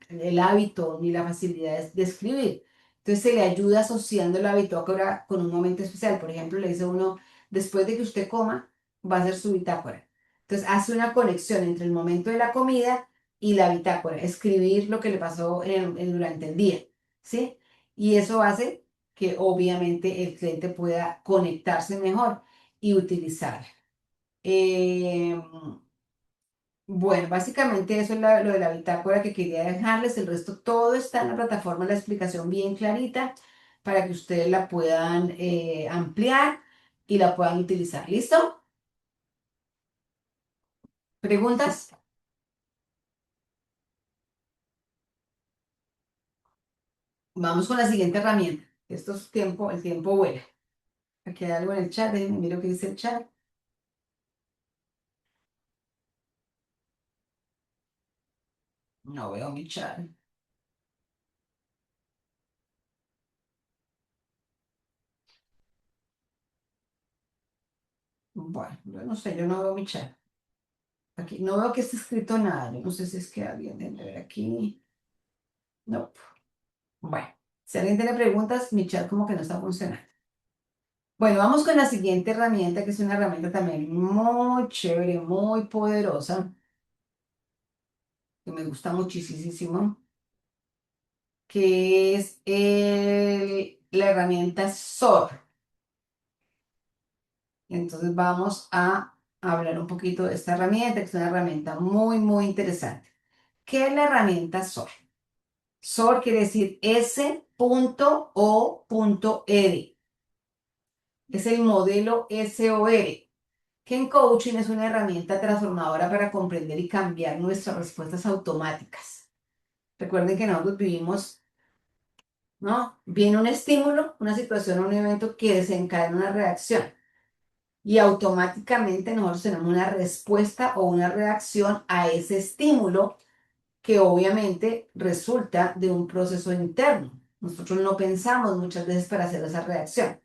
el hábito ni la facilidad de escribir. Entonces se le ayuda asociando la bitácora con un momento especial. Por ejemplo, le dice uno, después de que usted coma, va a hacer su bitácora. Entonces hace una conexión entre el momento de la comida y la bitácora, escribir lo que le pasó durante el día, ¿sí? Y eso hace que obviamente el cliente pueda conectarse mejor y utilizar. Eh, bueno, básicamente eso es lo de la bitácora que quería dejarles. El resto todo está en la plataforma, la explicación bien clarita para que ustedes la puedan ampliar y la puedan utilizar. ¿Listo? ¿Preguntas? Vamos con la siguiente herramienta. Esto es tiempo, el tiempo vuela. Aquí hay algo en el chat, déjenme miro qué dice el chat. No veo mi chat. Bueno, yo no sé, yo no veo mi chat. Aquí no veo que esté escrito nada. Yo no sé si es que alguien debe ver aquí. No. Bueno, si alguien tiene preguntas, mi chat como que no está funcionando. Bueno, vamos con la siguiente herramienta, que es una herramienta también muy chévere, muy poderosa, que me gusta muchísimo, que es la herramienta SOR. Entonces vamos a hablar un poquito de esta herramienta, que es una herramienta muy interesante. ¿Qué es la herramienta SOR? SOR quiere decir S.O.R. Es el modelo SOR, que en coaching es una herramienta transformadora para comprender y cambiar nuestras respuestas automáticas. Recuerden que nosotros vivimos, ¿no? Viene un estímulo, una situación, un evento que desencadena una reacción y automáticamente nosotros tenemos una respuesta o una reacción a ese estímulo que obviamente resulta de un proceso interno. Nosotros no pensamos muchas veces para hacer esa reacción.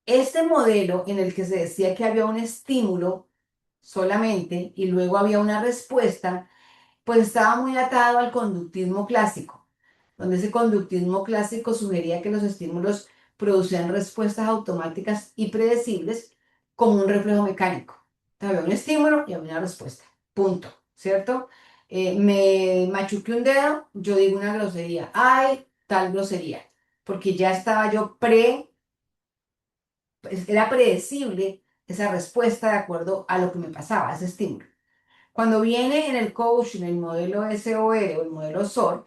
Este modelo en el que se decía que había un estímulo solamente y luego había una respuesta, pues estaba muy atado al conductismo clásico, donde ese conductismo clásico sugería que los estímulos producían respuestas automáticas y predecibles como un reflejo mecánico. Entonces, había un estímulo y había una respuesta. Punto. ¿Cierto? Me machuqué un dedo, yo digo una grosería. Ay, tal grosería. Porque ya estaba yo pues, era predecible esa respuesta de acuerdo a lo que me pasaba, ese estímulo. Cuando viene en el coaching el modelo SOR o el modelo SOR,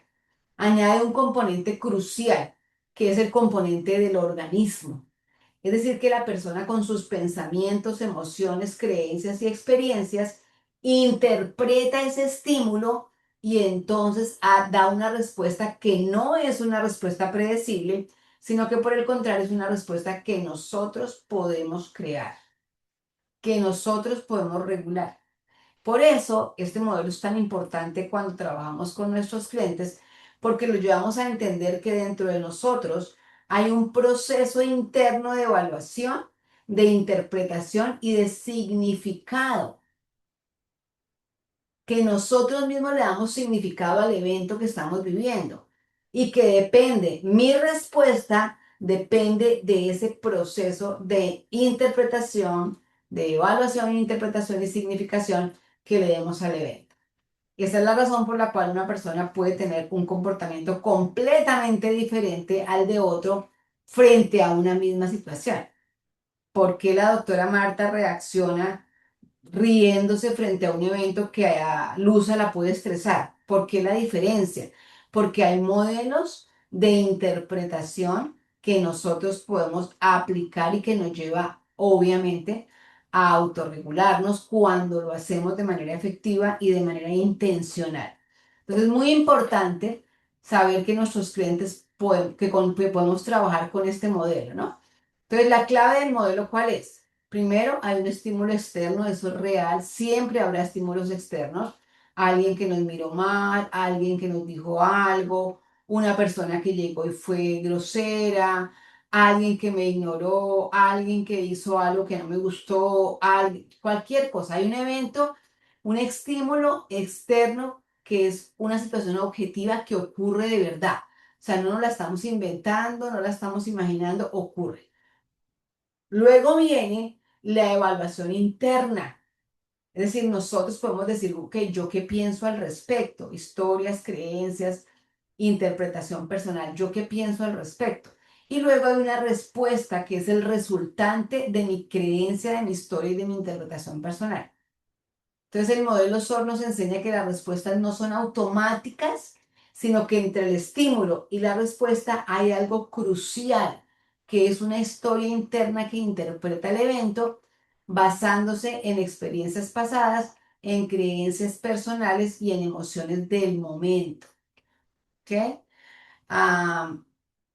añade un componente crucial, que es el componente del organismo. Es decir, que la persona con sus pensamientos, emociones, creencias y experiencias interpreta ese estímulo y entonces da una respuesta que no es una respuesta predecible, sino que por el contrario es una respuesta que nosotros podemos crear, que nosotros podemos regular. Por eso, este modelo es tan importante cuando trabajamos con nuestros clientes, porque lo llevamos a entender que dentro de nosotros hay un proceso interno de evaluación, de interpretación y de significado, que nosotros mismos le damos significado al evento que estamos viviendo y que depende, mi respuesta depende de ese proceso de interpretación, de evaluación, interpretación y significación que le demos al evento. Y esa es la razón por la cual una persona puede tener un comportamiento completamente diferente al de otro frente a una misma situación. ¿Por qué la doctora Marta reacciona riéndose frente a un evento que a Luza la puede estresar? ¿Por qué la diferencia? Porque hay modelos de interpretación que nosotros podemos aplicar y que nos lleva, obviamente, a autorregularnos cuando lo hacemos de manera efectiva y de manera intencional. Entonces es muy importante saber que nuestros clientes que podemos trabajar con este modelo, ¿no? Entonces, la clave del modelo, ¿cuál es? Primero, hay un estímulo externo, eso es real, siempre habrá estímulos externos, alguien que nos miró mal, alguien que nos dijo algo, una persona que llegó y fue grosera, alguien que me ignoró, alguien que hizo algo que no me gustó, cualquier cosa. Hay un evento, un estímulo externo que es una situación objetiva que ocurre de verdad. O sea, no nos la estamos inventando, no la estamos imaginando, ocurre. Luego viene la evaluación interna. Es decir, nosotros podemos decir, ok, ¿yo qué pienso al respecto? Historias, creencias, interpretación personal, ¿yo qué pienso al respecto? Y luego hay una respuesta que es el resultante de mi creencia, de mi historia y de mi interpretación personal. Entonces el modelo SOR nos enseña que las respuestas no son automáticas, sino que entre el estímulo y la respuesta hay algo crucial, que es una historia interna que interpreta el evento basándose en experiencias pasadas, en creencias personales y en emociones del momento. ¿Ok? Ah,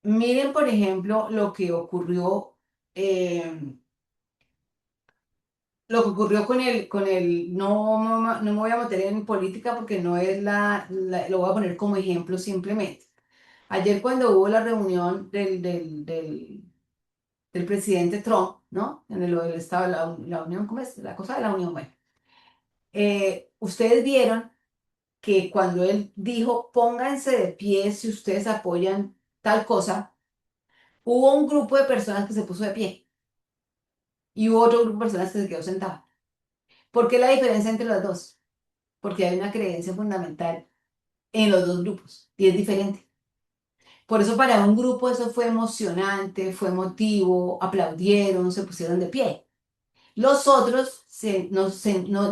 miren, por ejemplo, lo que ocurrió no me voy a meter en política porque no es lo voy a poner como ejemplo simplemente. Ayer cuando hubo la reunión del presidente Trump, ¿no? Lo del Estado de la Unión, ¿cómo es? La cosa de la Unión, bueno. Ustedes vieron que cuando él dijo, pónganse de pie si ustedes apoyan tal cosa, hubo un grupo de personas que se puso de pie y hubo otro grupo de personas que se quedó sentado. ¿Por qué la diferencia entre los dos? Porque hay una creencia fundamental en los dos grupos y es diferente. Por eso para un grupo eso fue emocionante, fue emotivo, aplaudieron, se pusieron de pie. Los otros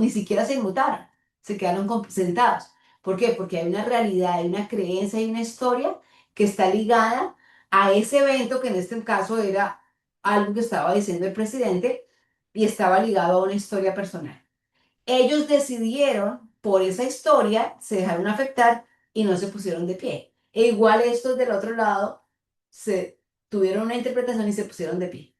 ni siquiera se inmutaron, se quedaron sentados. ¿Por qué? Porque hay una realidad, hay una creencia, hay una historia que está ligada a ese evento que en este caso era algo que estaba diciendo el presidente y estaba ligado a una historia personal. Ellos decidieron, por esa historia, se dejaron afectar y no se pusieron de pie. E igual estos del otro lado se tuvieron una interpretación y se pusieron de pie.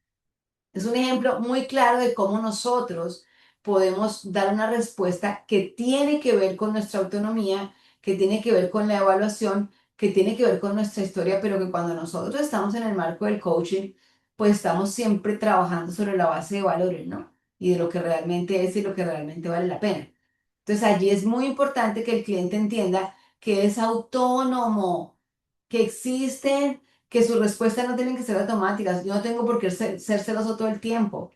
Es un ejemplo muy claro de cómo nosotros podemos dar una respuesta que tiene que ver con nuestra autonomía, que tiene que ver con la evaluación, que tiene que ver con nuestra historia, pero que cuando nosotros estamos en el marco del coaching, pues estamos siempre trabajando sobre la base de valores, ¿no? Y de lo que realmente es y lo que realmente vale la pena. Entonces allí es muy importante que el cliente entienda que es autónomo, que existen, que sus respuestas no tienen que ser automáticas. Yo no tengo por qué ser celoso todo el tiempo.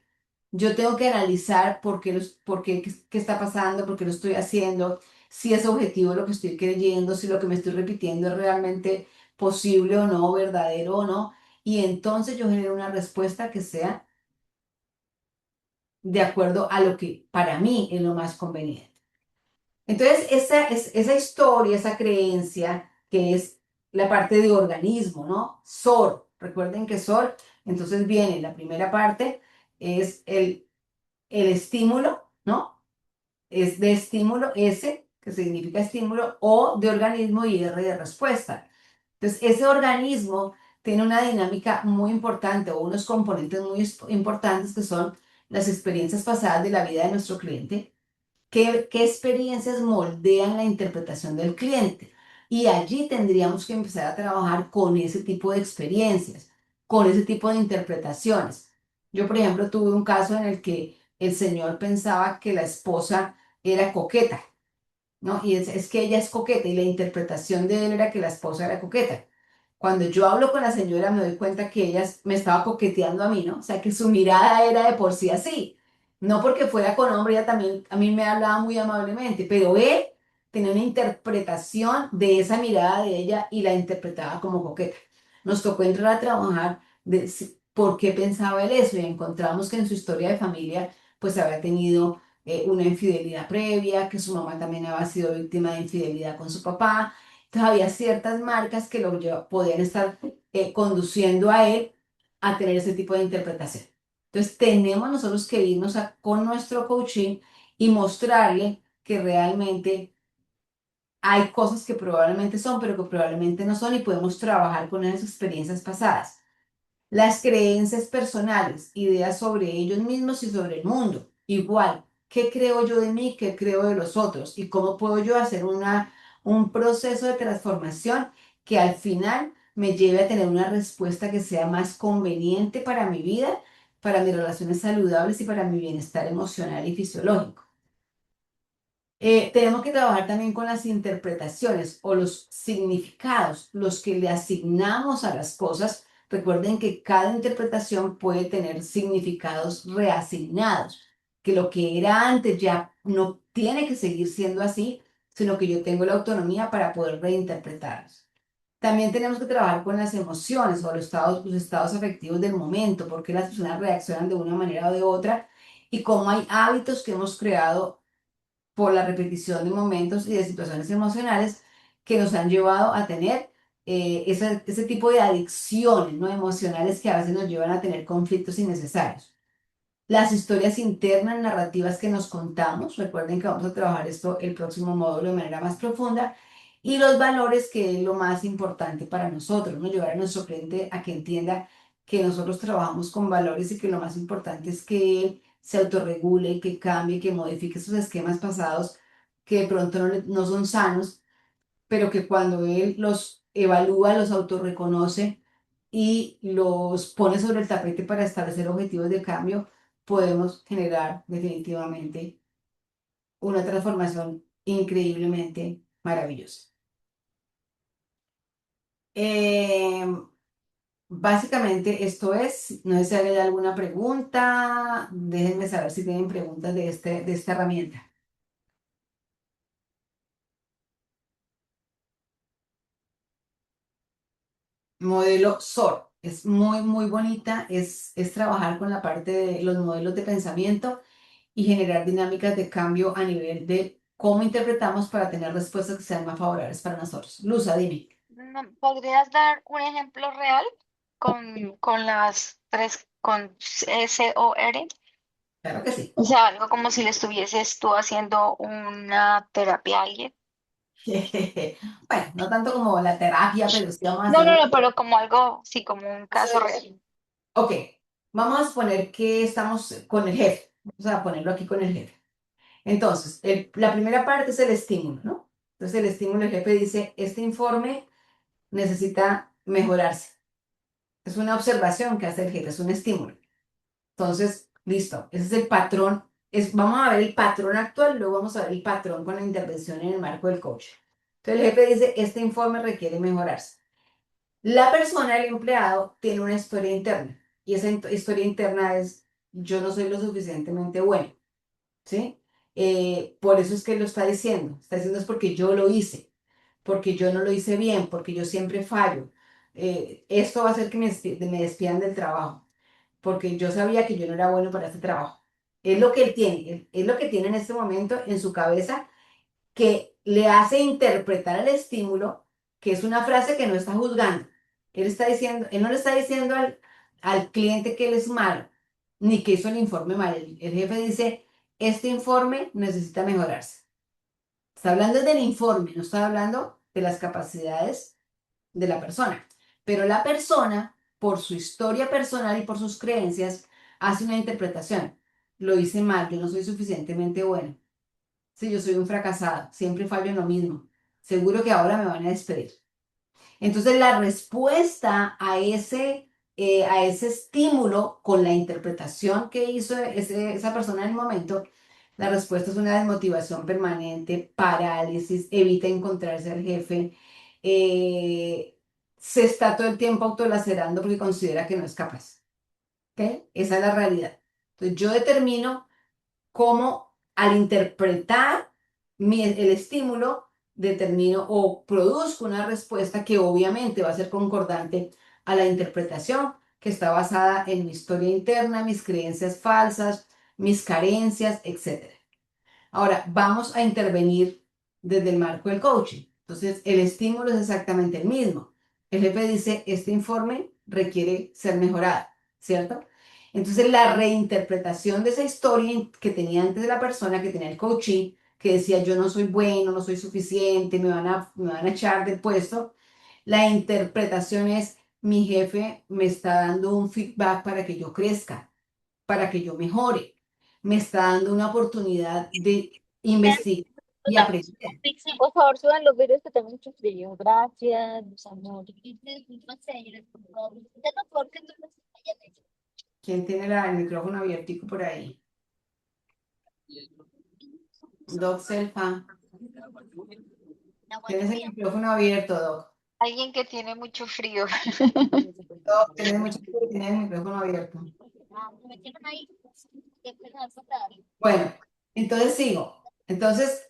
Yo tengo que analizar qué está pasando, por qué lo estoy haciendo, si es objetivo lo que estoy creyendo, si lo que me estoy repitiendo es realmente posible o no, verdadero o no. Y entonces yo genero una respuesta que sea de acuerdo a lo que para mí es lo más conveniente. Entonces, esa historia, esa creencia, que es la parte de organismo, ¿no? SOR. Recuerden que SOR, entonces viene la primera parte, es el estímulo, ¿no? Es de estímulo S, que significa estímulo, O de organismo y R de respuesta. Entonces, ese organismo tiene una dinámica muy importante o unos componentes muy importantes que son las experiencias pasadas de la vida de nuestro cliente. ¿Qué experiencias moldean la interpretación del cliente? Y allí tendríamos que empezar a trabajar con ese tipo de experiencias, con ese tipo de interpretaciones. Yo, por ejemplo, tuve un caso en el que el señor pensaba que la esposa era coqueta, ¿no? Y es que ella es coqueta y la interpretación de él era que la esposa era coqueta. Cuando yo hablo con la señora me doy cuenta que ella me estaba coqueteando a mí, ¿no? O sea, que su mirada era de por sí así. No porque fuera con hombre, ella también a mí me hablaba muy amablemente, pero él tenía una interpretación de esa mirada de ella y la interpretaba como coqueta. Nos tocó entrar a trabajar de por qué pensaba él eso y encontramos que en su historia de familia pues había tenido una infidelidad previa, que su mamá también había sido víctima de infidelidad con su papá. Entonces había ciertas marcas que podían estar conduciendo a él a tener ese tipo de interpretación. Entonces tenemos nosotros que irnos con nuestro coaching y mostrarle que realmente hay cosas que probablemente son, pero que probablemente no son y podemos trabajar con esas experiencias pasadas. Las creencias personales, ideas sobre ellos mismos y sobre el mundo. Igual, ¿qué creo yo de mí? ¿Qué creo de los otros? ¿Y cómo puedo yo hacer un proceso de transformación que al final me lleve a tener una respuesta que sea más conveniente para mi vida, para mis relaciones saludables y para mi bienestar emocional y fisiológico? Tenemos que trabajar también con las interpretaciones o los significados, los que le asignamos a las cosas. Recuerden que cada interpretación puede tener significados reasignados, que lo que era antes ya no tiene que seguir siendo así, sino que yo tengo la autonomía para poder reinterpretarlos. También tenemos que trabajar con las emociones o los estados afectivos del momento, porque las personas reaccionan de una manera o de otra y cómo hay hábitos que hemos creado por la repetición de momentos y de situaciones emocionales que nos han llevado a tener ese tipo de adicciones, ¿no? Emocionales que a veces nos llevan a tener conflictos innecesarios. Las historias internas, narrativas que nos contamos, recuerden que vamos a trabajar esto el próximo módulo de manera más profunda, y los valores, que es lo más importante para nosotros, ¿no? Llevar a nuestro cliente a que entienda que nosotros trabajamos con valores y que lo más importante es que él se autorregule, que cambie, que modifique sus esquemas pasados que de pronto no son sanos, pero que cuando él los evalúa, los autorreconoce y los pone sobre el tapete para establecer objetivos de cambio, podemos generar definitivamente una transformación increíblemente maravillosa. Eh, Básicamente esto es, no sé si hay alguna pregunta, déjenme saber si tienen preguntas de esta herramienta. Modelo SOR. Es muy, muy bonita. Es trabajar con la parte de los modelos de pensamiento y generar dinámicas de cambio a nivel de cómo interpretamos para tener respuestas que sean más favorables para nosotros. Luza, dime. ¿Podrías dar un ejemplo real con las tres, con SOR? Claro que sí. O sea, algo como si le estuvieses tú haciendo una terapia a alguien. Bueno, no tanto como la terapia, pero sí vamos a No, hacer no, un... no, pero como algo, sí, como un caso real. Ok, vamos a suponer que estamos con el jefe. Vamos a ponerlo aquí con el jefe. Entonces, la primera parte es el estímulo, ¿no? Entonces, el estímulo, el jefe dice, este informe necesita mejorarse. Es una observación que hace el jefe, es un estímulo. Entonces, listo, ese es el patrón. Vamos a ver el patrón actual, luego vamos a ver el patrón con la intervención en el marco del coach. Entonces, el jefe dice, este informe requiere mejorarse. La persona, el empleado, tiene una historia interna y esa historia interna es yo no soy lo suficientemente bueno, ¿sí? Por eso es que lo está diciendo es porque yo lo hice, porque yo no lo hice bien, porque yo siempre fallo. Esto va a hacer que me despidan del trabajo, porque yo sabía que yo no era bueno para este trabajo. Es lo que él tiene, es lo que tiene en este momento en su cabeza que le hace interpretar el estímulo, que es una frase que no está juzgando. Él está diciendo, él no le está diciendo al cliente que él es malo, ni que hizo el informe mal. El jefe dice, este informe necesita mejorarse. Está hablando del informe, no está hablando de las capacidades de la persona. Pero la persona, por su historia personal y por sus creencias, hace una interpretación. Lo hice mal, yo no soy suficientemente bueno. Sí, yo soy un fracasado, siempre fallo en lo mismo. Seguro que ahora me van a despedir. Entonces, la respuesta a ese estímulo con la interpretación que hizo esa persona en el momento, la respuesta es una desmotivación permanente, parálisis, evita encontrarse al jefe, se está todo el tiempo autolacerando porque considera que no es capaz. ¿Ok? Esa es la realidad. Entonces, yo determino cómo al interpretar el estímulo determino o produzco una respuesta que obviamente va a ser concordante a la interpretación que está basada en mi historia interna, mis creencias falsas, mis carencias, etcétera. Ahora, vamos a intervenir desde el marco del coaching. Entonces, el estímulo es exactamente el mismo. El jefe dice, este informe requiere ser mejorado, ¿cierto? Entonces, la reinterpretación de esa historia que tenía antes de la persona, que tenía el coaching, que decía, yo no soy bueno, no soy suficiente, me van a echar del puesto, la interpretación es, mi jefe me está dando un feedback para que yo crezca, para que yo mejore. Me está dando una oportunidad de investigar y aprender. Pixie, por favor, suban los videos que tengo mucho frío. Gracias, mis amores. ¿Quién tiene el micrófono abiertico por ahí? Doc Selfa. ¿Tienes el micrófono abierto, Doc? Alguien que tiene mucho frío. Doc, tienes el micrófono abierto. Bueno, entonces sigo. Entonces,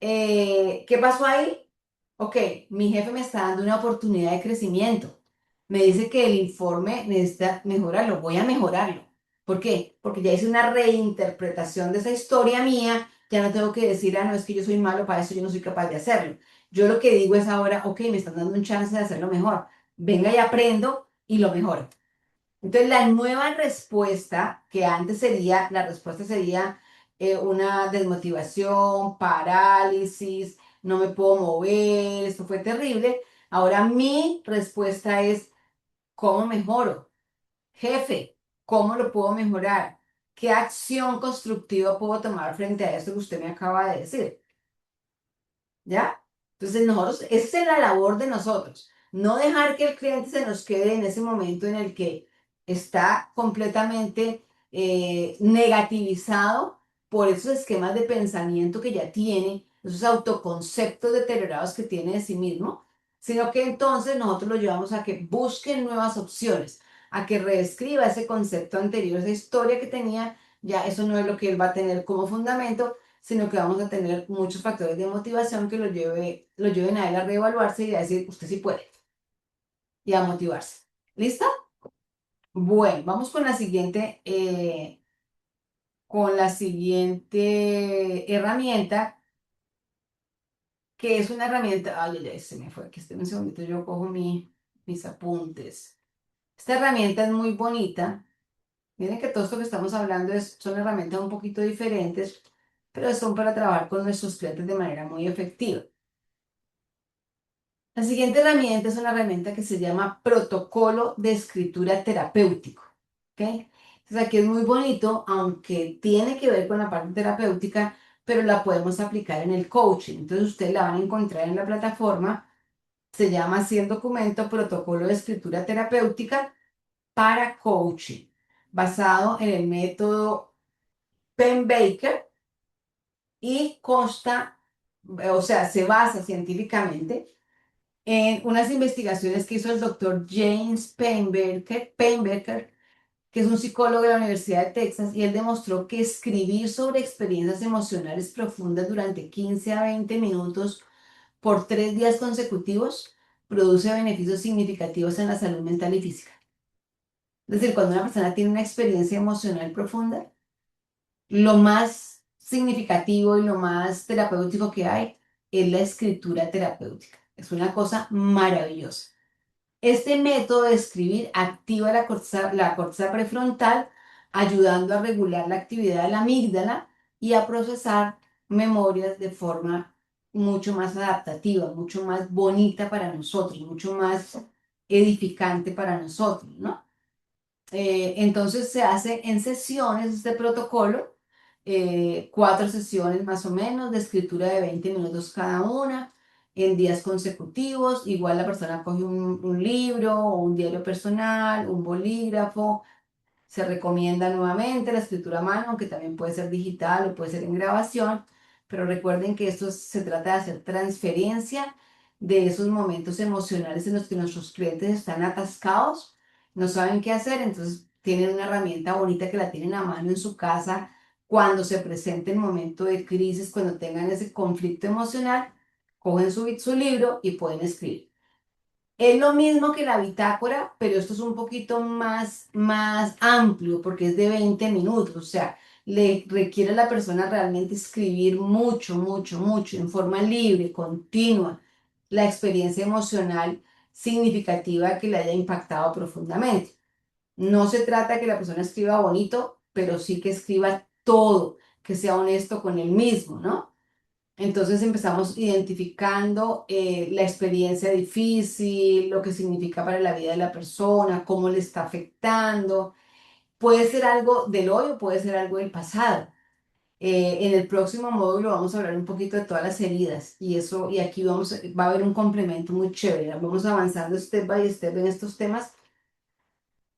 ¿qué pasó ahí? Ok, mi jefe me está dando una oportunidad de crecimiento. Me dice que el informe necesita mejorarlo. Voy a mejorarlo. ¿Por qué? Porque ya hice una reinterpretación de esa historia mía. Ya no tengo que decir, ah, no, es que yo soy malo para eso, yo no soy capaz de hacerlo. Yo lo que digo es ahora, ok, me están dando un chance de hacerlo mejor. Venga y aprendo y lo mejoro. Entonces, la nueva respuesta, que antes sería, la respuesta sería una desmotivación, parálisis, no me puedo mover, esto fue terrible. Ahora mi respuesta es, ¿cómo mejoro? Jefe, ¿cómo lo puedo mejorar? ¿Qué acción constructiva puedo tomar frente a esto que usted me acaba de decir? ¿Ya? Entonces nosotros, esa es la labor de nosotros, no dejar que el cliente se nos quede en ese momento en el que está completamente negativizado por esos esquemas de pensamiento que ya tiene, esos autoconceptos deteriorados que tiene de sí mismo, sino que entonces nosotros lo llevamos a que busquen nuevas opciones, a que reescriba ese concepto anterior, esa historia que tenía, ya eso no es lo que él va a tener como fundamento, sino que vamos a tener muchos factores de motivación que lo lleven a él a reevaluarse y a decir, usted sí puede, y a motivarse. ¿Listo? Bueno, vamos con la siguiente herramienta, que es una herramienta, ay, ay, ay, se me fue, que esté un segundito, yo cojo mis apuntes. Esta herramienta es muy bonita. Miren que todo esto que estamos hablando son herramientas un poquito diferentes, pero son para trabajar con nuestros clientes de manera muy efectiva. La siguiente herramienta es una herramienta que se llama protocolo de escritura terapéutico. ¿Ok? Entonces aquí es muy bonito, aunque tiene que ver con la parte terapéutica, pero la podemos aplicar en el coaching. Entonces ustedes la van a encontrar en la plataforma. Se llama así el documento Protocolo de Escritura Terapéutica para Coaching, basado en el método Penn-Baker y consta, o sea, se basa científicamente En unas investigaciones que hizo el doctor James Painberger, que es un psicólogo de la Universidad de Texas, y él demostró que escribir sobre experiencias emocionales profundas durante 15 a 20 minutos por 3 días consecutivos produce beneficios significativos en la salud mental y física. Es decir, cuando una persona tiene una experiencia emocional profunda, lo más significativo y lo más terapéutico que hay es la escritura terapéutica. Es una cosa maravillosa. Este método de escribir activa la corteza prefrontal, ayudando a regular la actividad de la amígdala y a procesar memorias de forma mucho más adaptativa, mucho más bonita para nosotros, mucho más edificante para nosotros, ¿no? Entonces se hace en sesiones este protocolo, 4 sesiones más o menos de escritura de 20 minutos cada una, en días consecutivos. Igual la persona coge un libro o un diario personal, un bolígrafo. Se recomienda nuevamente la escritura a mano, aunque también puede ser digital o puede ser en grabación, pero recuerden que esto se trata de hacer transferencia de esos momentos emocionales en los que nuestros clientes están atascados, no saben qué hacer, entonces tienen una herramienta bonita que la tienen a mano en su casa cuando se presente el momento de crisis, cuando tengan ese conflicto emocional, cogen su libro y pueden escribir. Es lo mismo que la bitácora, pero esto es un poquito más amplio porque es de 20 minutos, o sea, le requiere a la persona realmente escribir mucho, mucho, mucho, en forma libre, continua, la experiencia emocional significativa que le haya impactado profundamente. No se trata de que la persona escriba bonito, pero sí que escriba todo, que sea honesto con él mismo, ¿no? Entonces empezamos identificando la experiencia difícil, lo que significa para la vida de la persona, cómo le está afectando. Puede ser algo del hoy o puede ser algo del pasado. En el próximo módulo vamos a hablar un poquito de todas las heridas y eso, y aquí va a haber un complemento muy chévere. Vamos avanzando step by step en estos temas,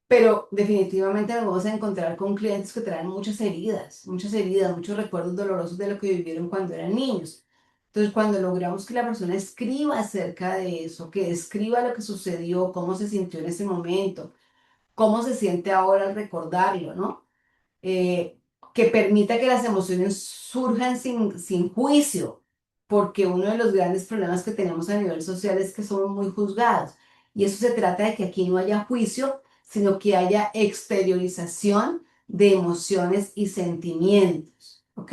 pero definitivamente nos vamos a encontrar con clientes que traen muchas heridas, muchos recuerdos dolorosos de lo que vivieron cuando eran niños. Entonces, cuando logramos que la persona escriba acerca de eso, que escriba lo que sucedió, cómo se sintió en ese momento, cómo se siente ahora al recordarlo, ¿no? eh, que permita que las emociones surjan sin juicio, porque uno de los grandes problemas que tenemos a nivel social es que somos muy juzgados. Y eso se trata de que aquí no haya juicio, sino que haya exteriorización de emociones y sentimientos. ¿Ok?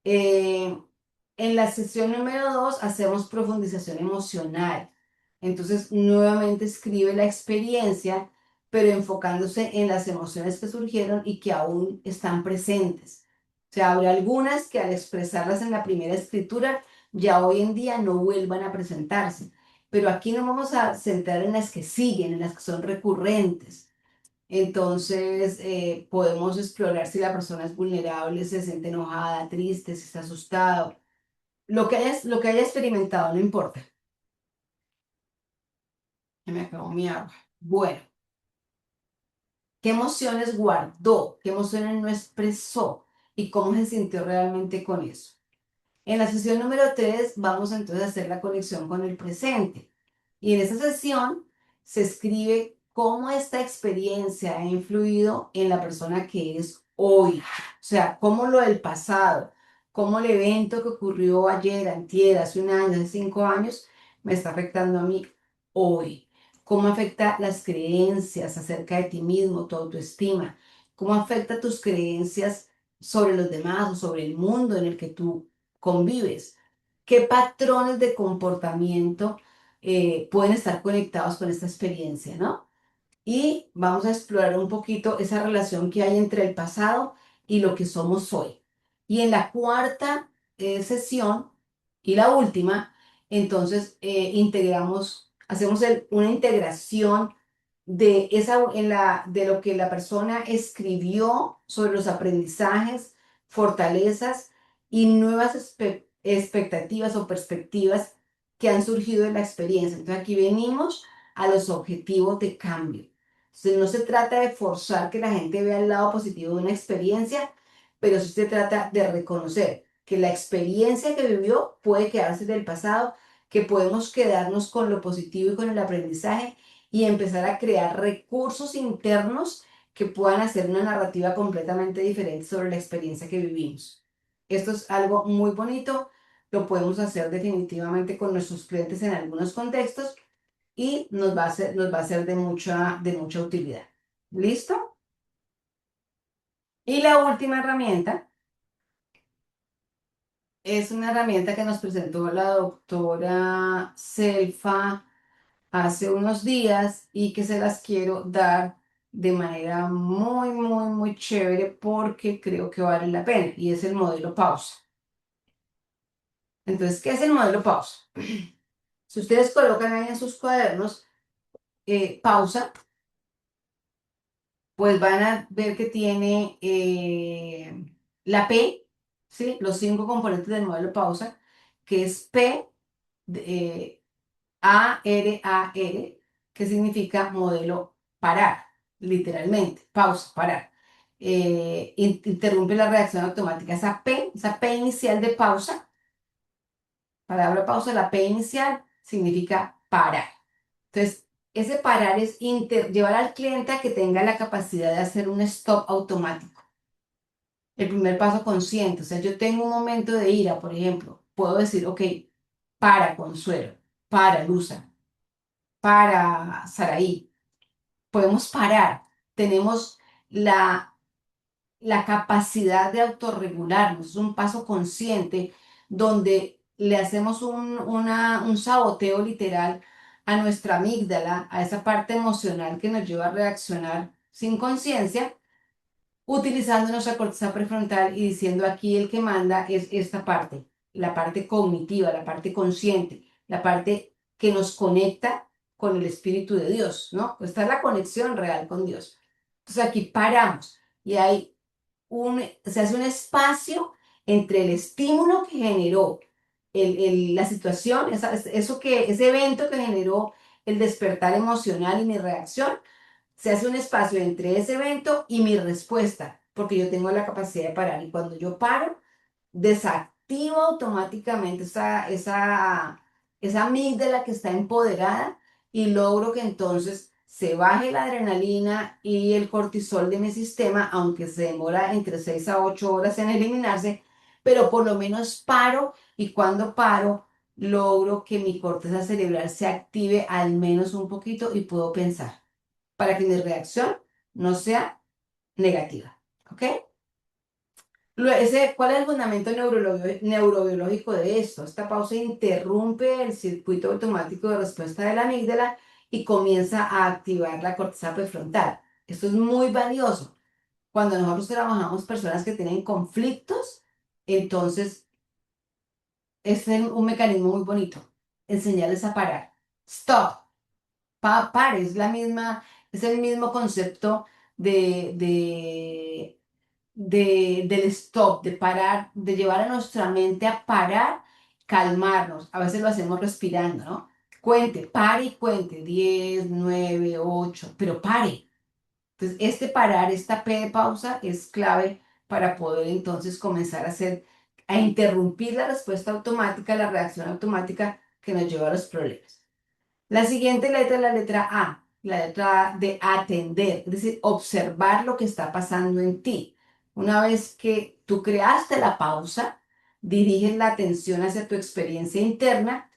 Eh, en la sesión número 2 hacemos profundización emocional. Entonces, nuevamente escribe la experiencia, pero enfocándose en las emociones que surgieron y que aún están presentes. O sea, habrá algunas que al expresarlas en la primera escritura, ya hoy en día no vuelvan a presentarse. Pero aquí nos vamos a centrar en las que siguen, en las que son recurrentes. Entonces, podemos explorar si la persona es vulnerable, se siente enojada, triste, si está asustado. Lo que haya experimentado, no importa. Se me acabó mi agua. Bueno, ¿qué emociones guardó? ¿Qué emociones no expresó? ¿Y cómo se sintió realmente con eso? En la sesión número 3 vamos entonces a hacer la conexión con el presente. Y en esa sesión se escribe cómo esta experiencia ha influido en la persona que es hoy. O sea, cómo lo del pasado, cómo el evento que ocurrió ayer, antier, hace un año, hace 5 años, me está afectando a mí hoy. Cómo afecta las creencias acerca de ti mismo, tu autoestima. Cómo afecta tus creencias sobre los demás o sobre el mundo en el que tú convives. ¿Qué patrones de comportamiento pueden estar conectados con esta experiencia, ¿no? Y vamos a explorar un poquito esa relación que hay entre el pasado y lo que somos hoy. Y en la cuarta sesión y la última, entonces hacemos una integración de lo que la persona escribió sobre los aprendizajes, fortalezas y nuevas expectativas o perspectivas que han surgido de la experiencia. Entonces aquí venimos a los objetivos de cambio. Entonces, no se trata de forzar que la gente vea el lado positivo de una experiencia, pero sí se trata de reconocer que la experiencia que vivió puede quedarse del pasado, que podemos quedarnos con lo positivo y con el aprendizaje y empezar a crear recursos internos que puedan hacer una narrativa completamente diferente sobre la experiencia que vivimos. Esto es algo muy bonito, lo podemos hacer definitivamente con nuestros clientes en algunos contextos y nos va a ser de mucha utilidad. ¿Listo? Y la última herramienta es una herramienta que nos presentó la doctora Selfa hace unos días y que se las quiero dar de manera muy, muy, muy chévere porque creo que vale la pena y es el modelo pausa. Entonces, ¿qué es el modelo pausa? Si ustedes colocan ahí en sus cuadernos pausa, pues van a ver que tiene la P, ¿sí? Los 5 componentes del modelo pausa, que es P, eh, ARAR, que significa modelo parar, literalmente, pausa, parar. Interrumpe la reacción automática. Esa P inicial de pausa, palabra pausa, la P inicial significa parar. Entonces, ese parar es llevar al cliente a que tenga la capacidad de hacer un stop automático. El primer paso consciente, o sea, yo tengo un momento de ira, por ejemplo, puedo decir, ok, para Consuelo, para Luza, para Saraí, podemos parar, tenemos la capacidad de autorregularnos, es un paso consciente donde le hacemos un saboteo literal a nuestra amígdala, a esa parte emocional que nos lleva a reaccionar sin conciencia, utilizando nuestra corteza prefrontal y diciendo aquí el que manda es esta parte, la parte cognitiva, la parte consciente, la parte que nos conecta con el Espíritu de Dios, ¿no? Esta es la conexión real con Dios. Entonces aquí paramos y se hace un espacio entre el estímulo que generó la situación, ese evento que generó el despertar emocional y mi reacción, se hace un espacio entre ese evento y mi respuesta, porque yo tengo la capacidad de parar. Y cuando yo paro, desactivo automáticamente esa amígdala que está empoderada y logro que entonces se baje la adrenalina y el cortisol de mi sistema, aunque se demora entre 6 a 8 horas en eliminarse, pero por lo menos paro y cuando paro logro que mi corteza cerebral se active al menos un poquito y puedo pensar para que mi reacción no sea negativa. ¿Ok? ¿Cuál es el fundamento neurobiológico de esto? Esta pausa interrumpe el circuito automático de respuesta de la amígdala y comienza a activar la corteza prefrontal. Esto es muy valioso. Cuando nosotros trabajamos personas que tienen conflictos, entonces este es un mecanismo muy bonito. Enseñarles a parar. Stop. Pare, es el mismo concepto de del stop, de parar, de llevar a nuestra mente a parar, calmarnos. A veces lo hacemos respirando, ¿no? Cuente, pare y cuente, 10 9 8 pero pare. Entonces, este parar, esta P de pausa es clave para poder entonces comenzar a interrumpir la respuesta automática, la reacción automática que nos lleva a los problemas. La siguiente letra es la letra A, la letra de atender, es decir, observar lo que está pasando en ti. Una vez que tú creaste la pausa, diriges la atención hacia tu experiencia interna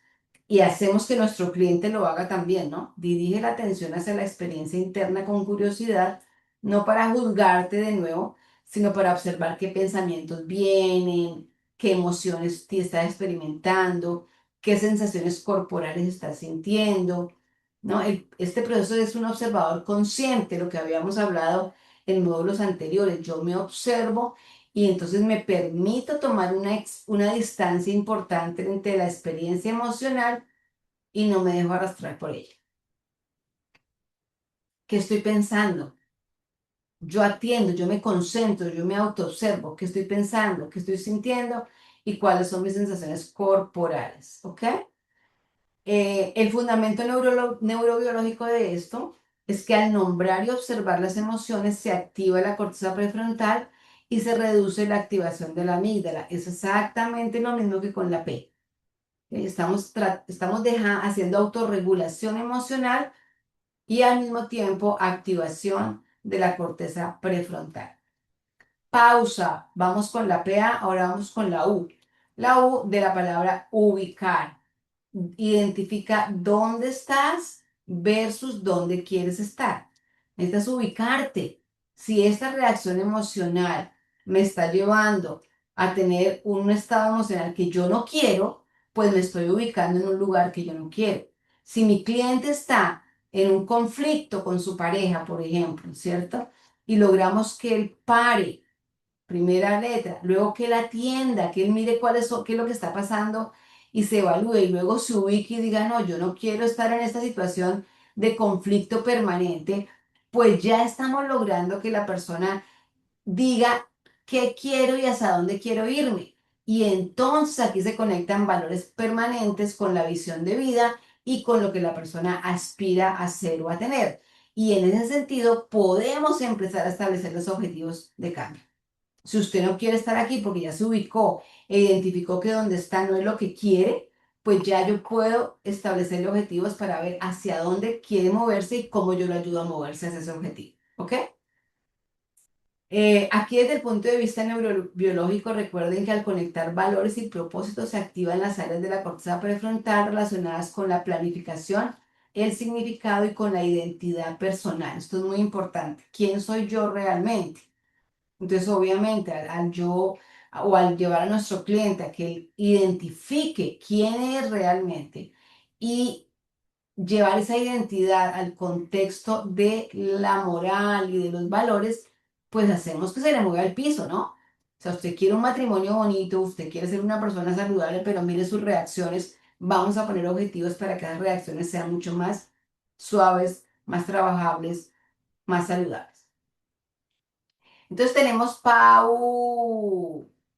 y hacemos que nuestro cliente lo haga también, ¿no? Dirige la atención hacia la experiencia interna con curiosidad, no para juzgarte de nuevo, sino para observar qué pensamientos vienen, qué emociones te estás experimentando, qué sensaciones corporales estás sintiendo, ¿no? Este proceso es un observador consciente, lo que habíamos hablado en módulos anteriores. Yo me observo y entonces me permito tomar una distancia importante entre la experiencia emocional y no me dejo arrastrar por ella. ¿Qué estoy pensando? Yo atiendo, yo me concentro, yo me autoobservo. ¿Qué estoy pensando? ¿Qué estoy sintiendo? ¿Y cuáles son mis sensaciones corporales? ¿Ok? El fundamento neurobiológico de esto es que al nombrar y observar las emociones se activa la corteza prefrontal y se reduce la activación de la amígdala. Es exactamente lo mismo que con la P. Estamos haciendo autorregulación emocional y al mismo tiempo activación de la corteza prefrontal. Pausa. Vamos con la PA, ahora vamos con la U. La U de la palabra ubicar. Identifica dónde estás versus dónde quieres estar. Necesitas ubicarte. Si esta reacción emocional me está llevando a tener un estado emocional que yo no quiero, pues me estoy ubicando en un lugar que yo no quiero. Si mi cliente está en un conflicto con su pareja, por ejemplo, ¿cierto? Y logramos que él pare, primera letra, luego que él atienda, que él mire qué es lo que está pasando y se evalúe y luego se ubique y diga, no, yo no quiero estar en esta situación de conflicto permanente, pues ya estamos logrando que la persona diga qué quiero y hacia dónde quiero irme. Y entonces aquí se conectan valores permanentes con la visión de vida y con lo que la persona aspira a ser o a tener. Y en ese sentido podemos empezar a establecer los objetivos de cambio. Si usted no quiere estar aquí porque ya se ubicó e identificó que donde está no es lo que quiere, pues ya yo puedo establecerle objetivos para ver hacia dónde quiere moverse y cómo yo le ayudo a moverse hacia ese objetivo. ¿Ok? Aquí desde el punto de vista neurobiológico, recuerden que al conectar valores y propósitos se activan las áreas de la corteza prefrontal relacionadas con la planificación, el significado y con la identidad personal. Esto es muy importante. ¿Quién soy yo realmente? Entonces, obviamente, al yo o al llevar a nuestro cliente a que él identifique quién es realmente y llevar esa identidad al contexto de la moral y de los valores, pues hacemos que se le mueva el piso, ¿no? O sea, usted quiere un matrimonio bonito, usted quiere ser una persona saludable, pero mire sus reacciones. Vamos a poner objetivos para que las reacciones sean mucho más suaves, más trabajables, más saludables. Entonces tenemos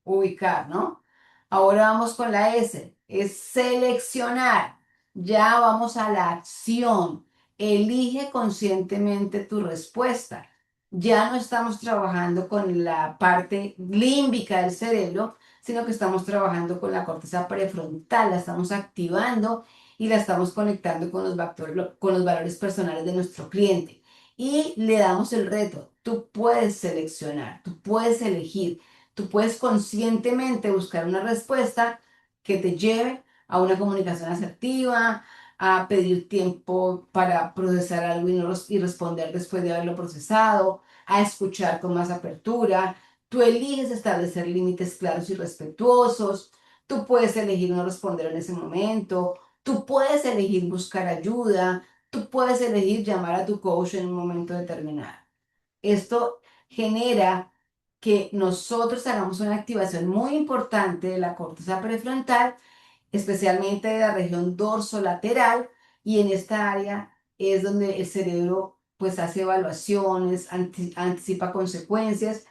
ubicar, ¿no? Ahora vamos con la S, es seleccionar. Ya vamos a la acción. Elige conscientemente tu respuesta. Ya no estamos trabajando con la parte límbica del cerebro, sino que estamos trabajando con la corteza prefrontal, la estamos activando y la estamos conectando con los valores personales de nuestro cliente y le damos el reto. Tú puedes seleccionar, tú puedes elegir, tú puedes conscientemente buscar una respuesta que te lleve a una comunicación asertiva, a pedir tiempo para procesar algo y responder después de haberlo procesado, a escuchar con más apertura. Tú eliges establecer límites claros y respetuosos. Tú puedes elegir no responder en ese momento. Tú puedes elegir buscar ayuda. Tú puedes elegir llamar a tu coach en un momento determinado. Esto genera que nosotros hagamos una activación muy importante de la corteza prefrontal, especialmente de la región dorsolateral, y en esta área es donde el cerebro pues hace evaluaciones, anticipa consecuencias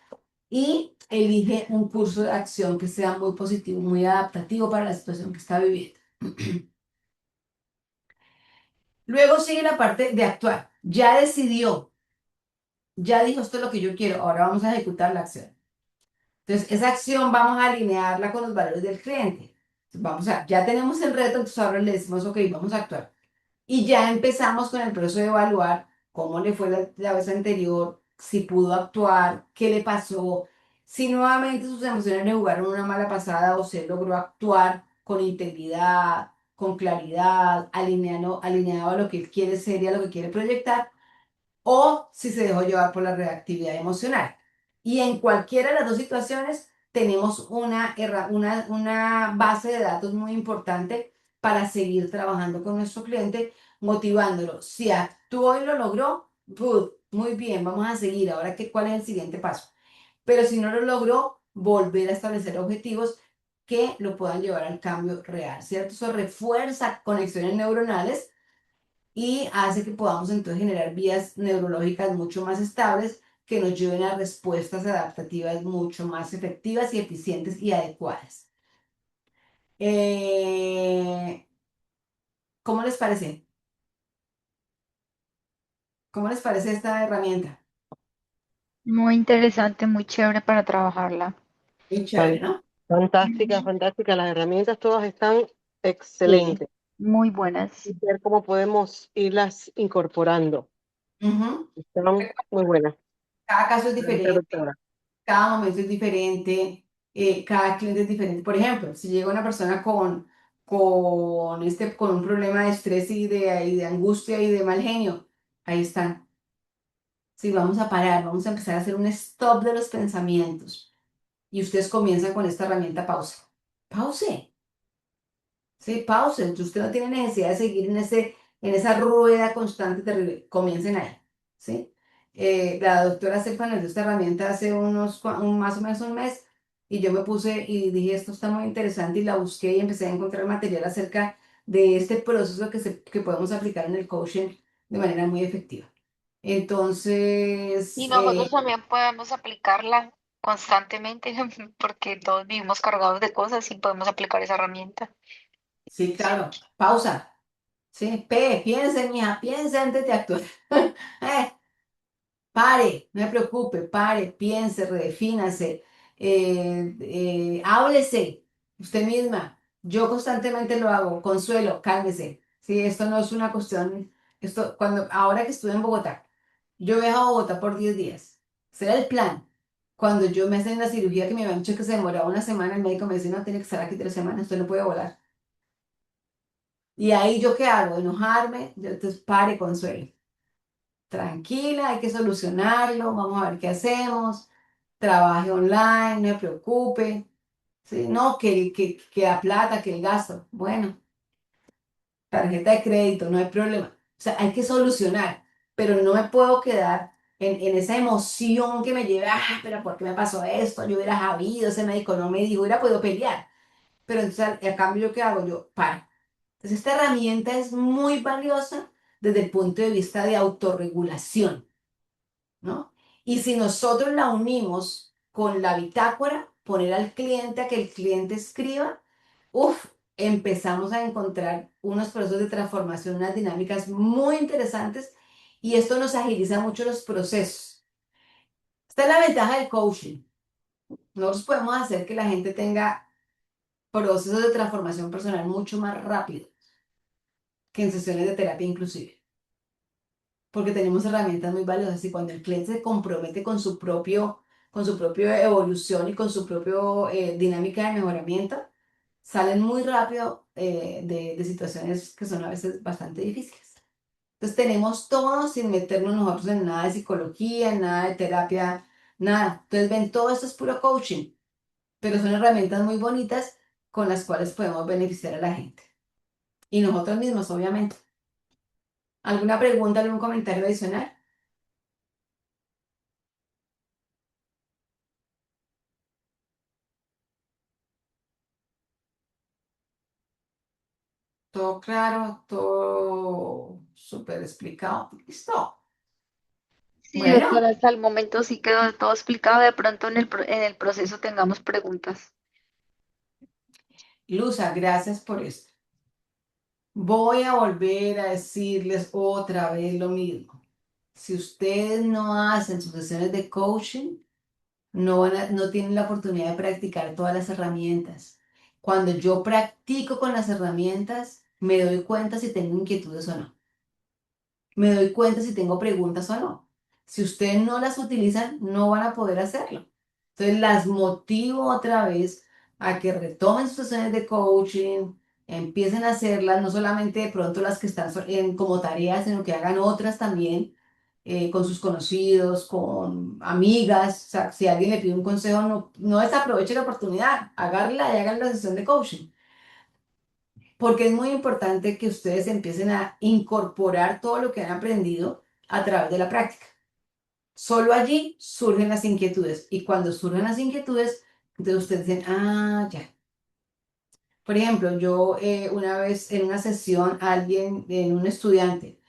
y elige un curso de acción que sea muy positivo, muy adaptativo para la situación que está viviendo. Luego sigue la parte de actuar. Ya decidió, ya dijo esto es lo que yo quiero, ahora vamos a ejecutar la acción. Entonces, esa acción vamos a alinearla con los valores del cliente. Ya tenemos el reto, entonces ahora le decimos, ok, vamos a actuar. Y ya empezamos con el proceso de evaluar cómo le fue la vez anterior, si pudo actuar, qué le pasó, si nuevamente sus emociones le jugaron una mala pasada o se logró actuar con integridad, con claridad, alineado a lo que él quiere ser y a lo que quiere proyectar o si se dejó llevar por la reactividad emocional. Y en cualquiera de las dos situaciones tenemos una base de datos muy importante para seguir trabajando con nuestro cliente, motivándolo. Si actuó y lo logró, good, muy bien, vamos a seguir. Ahora, ¿cuál es el siguiente paso? Pero si no lo logró, volver a establecer objetivos que lo puedan llevar al cambio real, ¿cierto? Eso refuerza conexiones neuronales y hace que podamos entonces generar vías neurológicas mucho más estables que nos lleven a respuestas adaptativas mucho más efectivas y eficientes y adecuadas. Eh, ¿Cómo les parece? ¿Cómo les parece esta herramienta? Muy interesante, muy chévere para trabajarla. Muy chévere, Fan- ¿no? Fantástica, Ujú. fantástica. Las herramientas todas están Sí, excelente. muy Y buenas. ver cómo podemos irlas incorporando. Ujú. Están muy buenas. Cada caso es Gracias, diferente, doctora. cada momento es diferente, cada cliente es diferente. Por ejemplo, si llega una persona con un problema de estrés y de angustia y de mal genio, ahí están. Sí, vamos a parar, vamos a empezar a hacer un stop de los pensamientos. Y ustedes comienzan con esta herramienta pausa. Pause, sí, pause. Usted no tiene necesidad de seguir en esa rueda constante y terrible. Comiencen ahí, ¿sí? La doctora Selfa nos dio esta herramienta hace más o menos un mes y yo me puse y dije, esto está muy interesante y la busqué y empecé a encontrar material acerca de este proceso que podemos aplicar en el coaching de manera muy efectiva. Y Entonces, nosotros también podemos aplicarla constantemente porque todos vivimos cargados de cosas y podemos aplicar esa herramienta. sí, claro, pausa. Sí, piense, mija, piense antes de actuar. Eh, Pare, no me preocupe, pare, piense, redefínase, háblese usted misma. Yo constantemente lo hago, Consuelo, cálmese. Sí, esto no es una cuestión, ahora que estuve en Bogotá, yo viajo a Bogotá por 10 días. Será el plan. Cuando yo me hacen la cirugía que me habían dicho que se demoraba una semana, el médico me dice, no, tiene que estar aquí 3 semanas, usted no puede volar. Y ahí yo qué hago, enojarme, yo, entonces pare, Consuelo. Tranquila, hay que solucionarlo, vamos a ver qué hacemos, trabaje online, no me preocupe, ¿sí? No, que la plata, que el gasto, bueno, tarjeta de crédito, no hay problema. O sea, hay que solucionar, pero no me puedo quedar en esa emoción que me lleva, pero ¿por qué me pasó esto? Yo hubiera sabido, ese médico no me dijo, hubiera podido pelear. Pero entonces, a cambio, ¿yo qué hago? Yo paro. Entonces, esta herramienta es muy valiosa desde el punto de vista de autorregulación. ¿No? Y si nosotros la unimos con la bitácora, poner al cliente a que el cliente escriba, uff, empezamos a encontrar unos procesos de transformación, unas dinámicas muy interesantes y esto nos agiliza mucho los procesos. Esta es la ventaja del coaching. Nosotros podemos hacer que la gente tenga procesos de transformación personal mucho más rápido que en sesiones de terapia inclusive. Porque tenemos herramientas muy valiosas y cuando el cliente se compromete con su propia evolución y con su propia dinámica de mejoramiento, salen muy rápido de situaciones que son a veces bastante difíciles. Entonces tenemos todo sin meternos nosotros en nada de psicología, en nada de terapia, nada. Entonces ven, todo esto es puro coaching, pero son herramientas muy bonitas con las cuales podemos beneficiar a la gente. Y nosotros mismos, obviamente. ¿Alguna pregunta, algún comentario adicional? Todo claro, todo súper explicado. Listo. Sí, Bueno, doctora, hasta el momento sí quedó todo explicado. De pronto en el proceso tengamos preguntas. Luza, gracias por esto. Voy a volver a decirles otra vez lo mismo. Si ustedes no hacen sus sesiones de coaching, no tienen la oportunidad de practicar todas las herramientas. Cuando yo practico con las herramientas, me doy cuenta si tengo inquietudes o no. Me doy cuenta si tengo preguntas o no. Si ustedes no las utilizan, no van a poder hacerlo. Entonces las motivo otra vez a que retomen sus sesiones de coaching, empiecen a hacerlas, no solamente de pronto las que están como tareas, sino que hagan otras también con sus conocidos, con amigas. O sea, si alguien le pide un consejo, no desaproveche la oportunidad, agárrela y hagan la sesión de coaching porque es muy importante que ustedes empiecen a incorporar todo lo que han aprendido a través de la práctica. Solo allí surgen las inquietudes y cuando surgen las inquietudes, entonces ustedes dicen, ah, ya. Por ejemplo, yo una vez en una sesión, en un estudiante,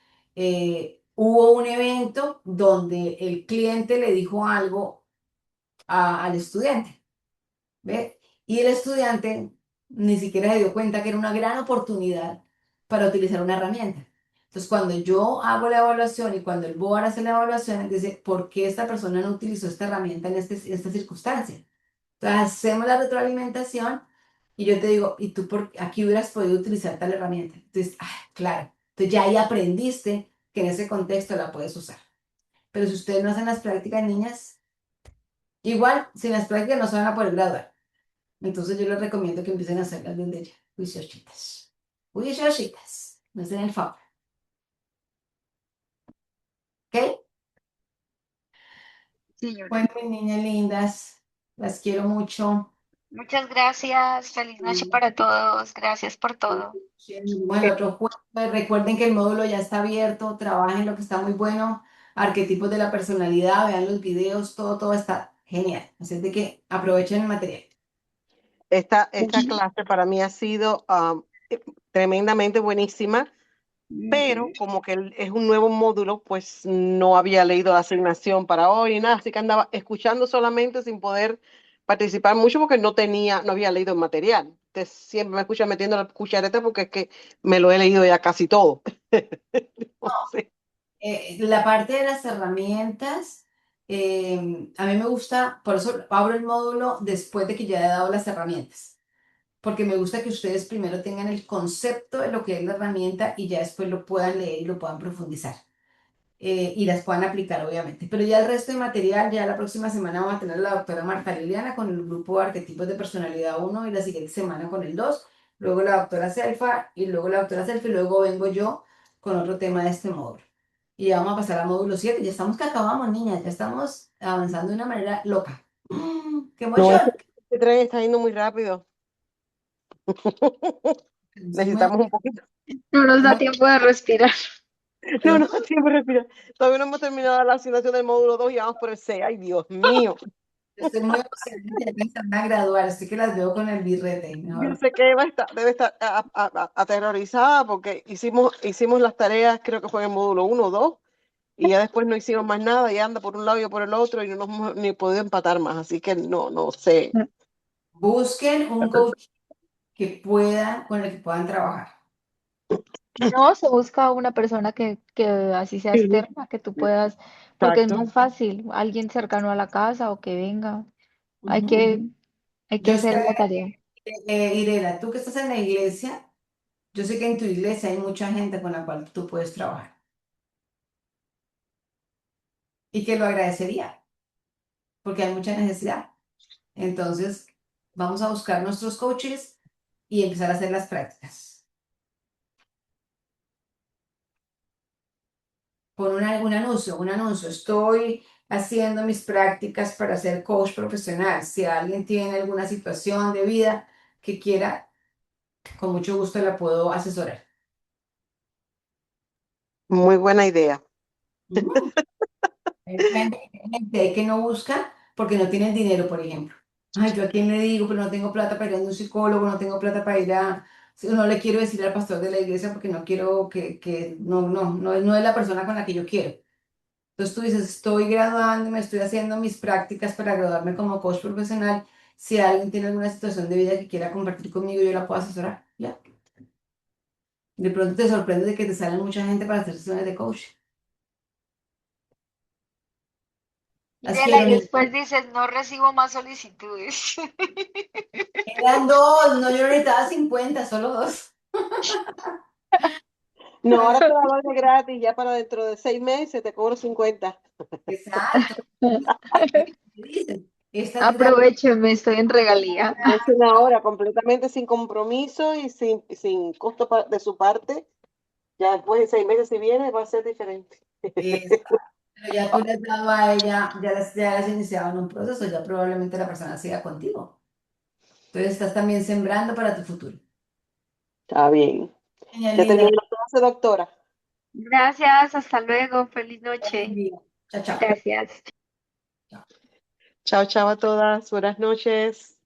hubo un evento donde el cliente le dijo algo al estudiante. ¿Ve? Y el estudiante ni siquiera se dio cuenta que era una gran oportunidad para utilizar una herramienta. Entonces, cuando yo hago la evaluación y cuando el BOAR hace la evaluación, dice, ¿por qué esta persona no utilizó esta herramienta en esta circunstancia? Entonces, hacemos la retroalimentación y yo te digo, ¿y tú por aquí hubieras podido utilizar tal herramienta? Entonces, claro. Entonces ya ahí aprendiste que en ese contexto la puedes usar. Pero si ustedes no hacen las prácticas, niñas, igual, sin las prácticas no se van a poder graduar. Entonces yo les recomiendo que empiecen a hacerlas desde ya. Juiciositas. Juiciositas. No hacen el favor. ¿Ok? Señora. Bueno, mis niñas lindas, las quiero mucho. Muchas gracias. Feliz noche para todos. Gracias por todo. Bueno, otro jueves. Recuerden que el módulo ya está abierto. Trabajen lo que está muy bueno. Arquetipos de la personalidad. Vean los videos. Todo está genial. Así es de que aprovechen el material. Esta clase para mí ha sido tremendamente buenísima, pero como que es un nuevo módulo, pues no había leído la asignación para hoy ni nada, así que andaba escuchando solamente sin poder participar mucho porque no había leído el material. Entonces siempre me escucha metiendo la cuchareta porque es que me lo he leído ya casi todo. Entonces, La parte de las herramientas, a mí me gusta, por eso abro el módulo después de que ya he dado las herramientas, porque me gusta que ustedes primero tengan el concepto de lo que es la herramienta y ya después lo puedan leer y lo puedan profundizar. Y las puedan aplicar, obviamente. Pero ya el resto de material, ya la próxima semana vamos a tener a la doctora Marta Liliana con el grupo de arquetipos de personalidad uno y la siguiente semana con el 2 luego la doctora Selfa y luego la doctora Selfa y luego vengo yo con otro tema de este módulo. Y ya vamos a pasar al módulo 7 ya estamos que acabamos, niñas, ya estamos avanzando de una manera loca. ¡Qué no, emoción! este tren está yendo muy rápido. Estoy muy, Necesitamos un poquito. No nos da muy- tiempo de respirar. No, yo no, siempre respira. Todavía no hemos terminado la asignación del módulo 2 y vamos por el 6. Ay, Dios mío. estoy muy emocionada, ya que se van a graduar, así que las veo con el birrete, Yo mejor. sé que Eva debe estar aterrorizada porque hicimos las tareas, creo que fue en el módulo 1 o 2, y ya después no hicimos más nada y anda por un lado y yo por el otro y no nos hemos ni podido empatar más, así que no sé. Busquen un coach que puedan, con el que puedan trabajar. No, se busca una persona que así sea Sí, externa, que tú puedas, porque es exacto. muy fácil, alguien cercano a la casa o que venga. Hay Ujú. que, hay que Yo sé, hacer la tarea. Irela, tú que estás en la iglesia, yo sé que en tu iglesia hay mucha gente con la cual tú puedes trabajar y que lo agradecería porque hay mucha necesidad. Entonces, vamos a buscar nuestros coaches y empezar a hacer las prácticas. Pon un anuncio. Estoy haciendo mis prácticas para ser coach profesional. Si alguien tiene alguna situación de vida que quiera, con mucho gusto la puedo asesorar. Muy buena idea. Ujú. Hay gente que no busca porque no tienen dinero, por ejemplo. Ay, yo a quién le digo, pero no tengo plata para ir a un psicólogo, no tengo plata para ir a... si no le quiero decir al pastor de la iglesia porque no quiero no es la persona con la que yo quiero. Entonces tú dices, estoy graduándome, estoy haciendo mis prácticas para graduarme como coach profesional. Si alguien tiene alguna situación de vida que quiera compartir conmigo, yo la puedo asesorar. Ya. De pronto te sorprende de que te salen mucha gente para hacer sesiones de coach. Las Mirela, quiero, y niñas. después dices, no recibo más solicitudes. Eran dos, no, yo no necesitaba 50, solo dos. No, Bueno, ahora te la doy de gratis, ya para dentro de 6 meses te cobro 50. exacto. ¿Qué dicen? Esta es gratis. Aprovechenme, estoy en regalía. Es una hora completamente sin compromiso y sin costo de su parte. Ya después de 6 meses, si viene, va a ser diferente. Pero ya tú le has dado a ella, ya las iniciado en un proceso, ya probablemente la persona siga contigo. Entonces estás también sembrando para tu futuro. Está bien. Niña Ya linda, terminó la clase, doctora. Gracias, hasta luego, feliz feliz noche. día. Chao, chao. Gracias. Chao, chao a todas. Buenas noches.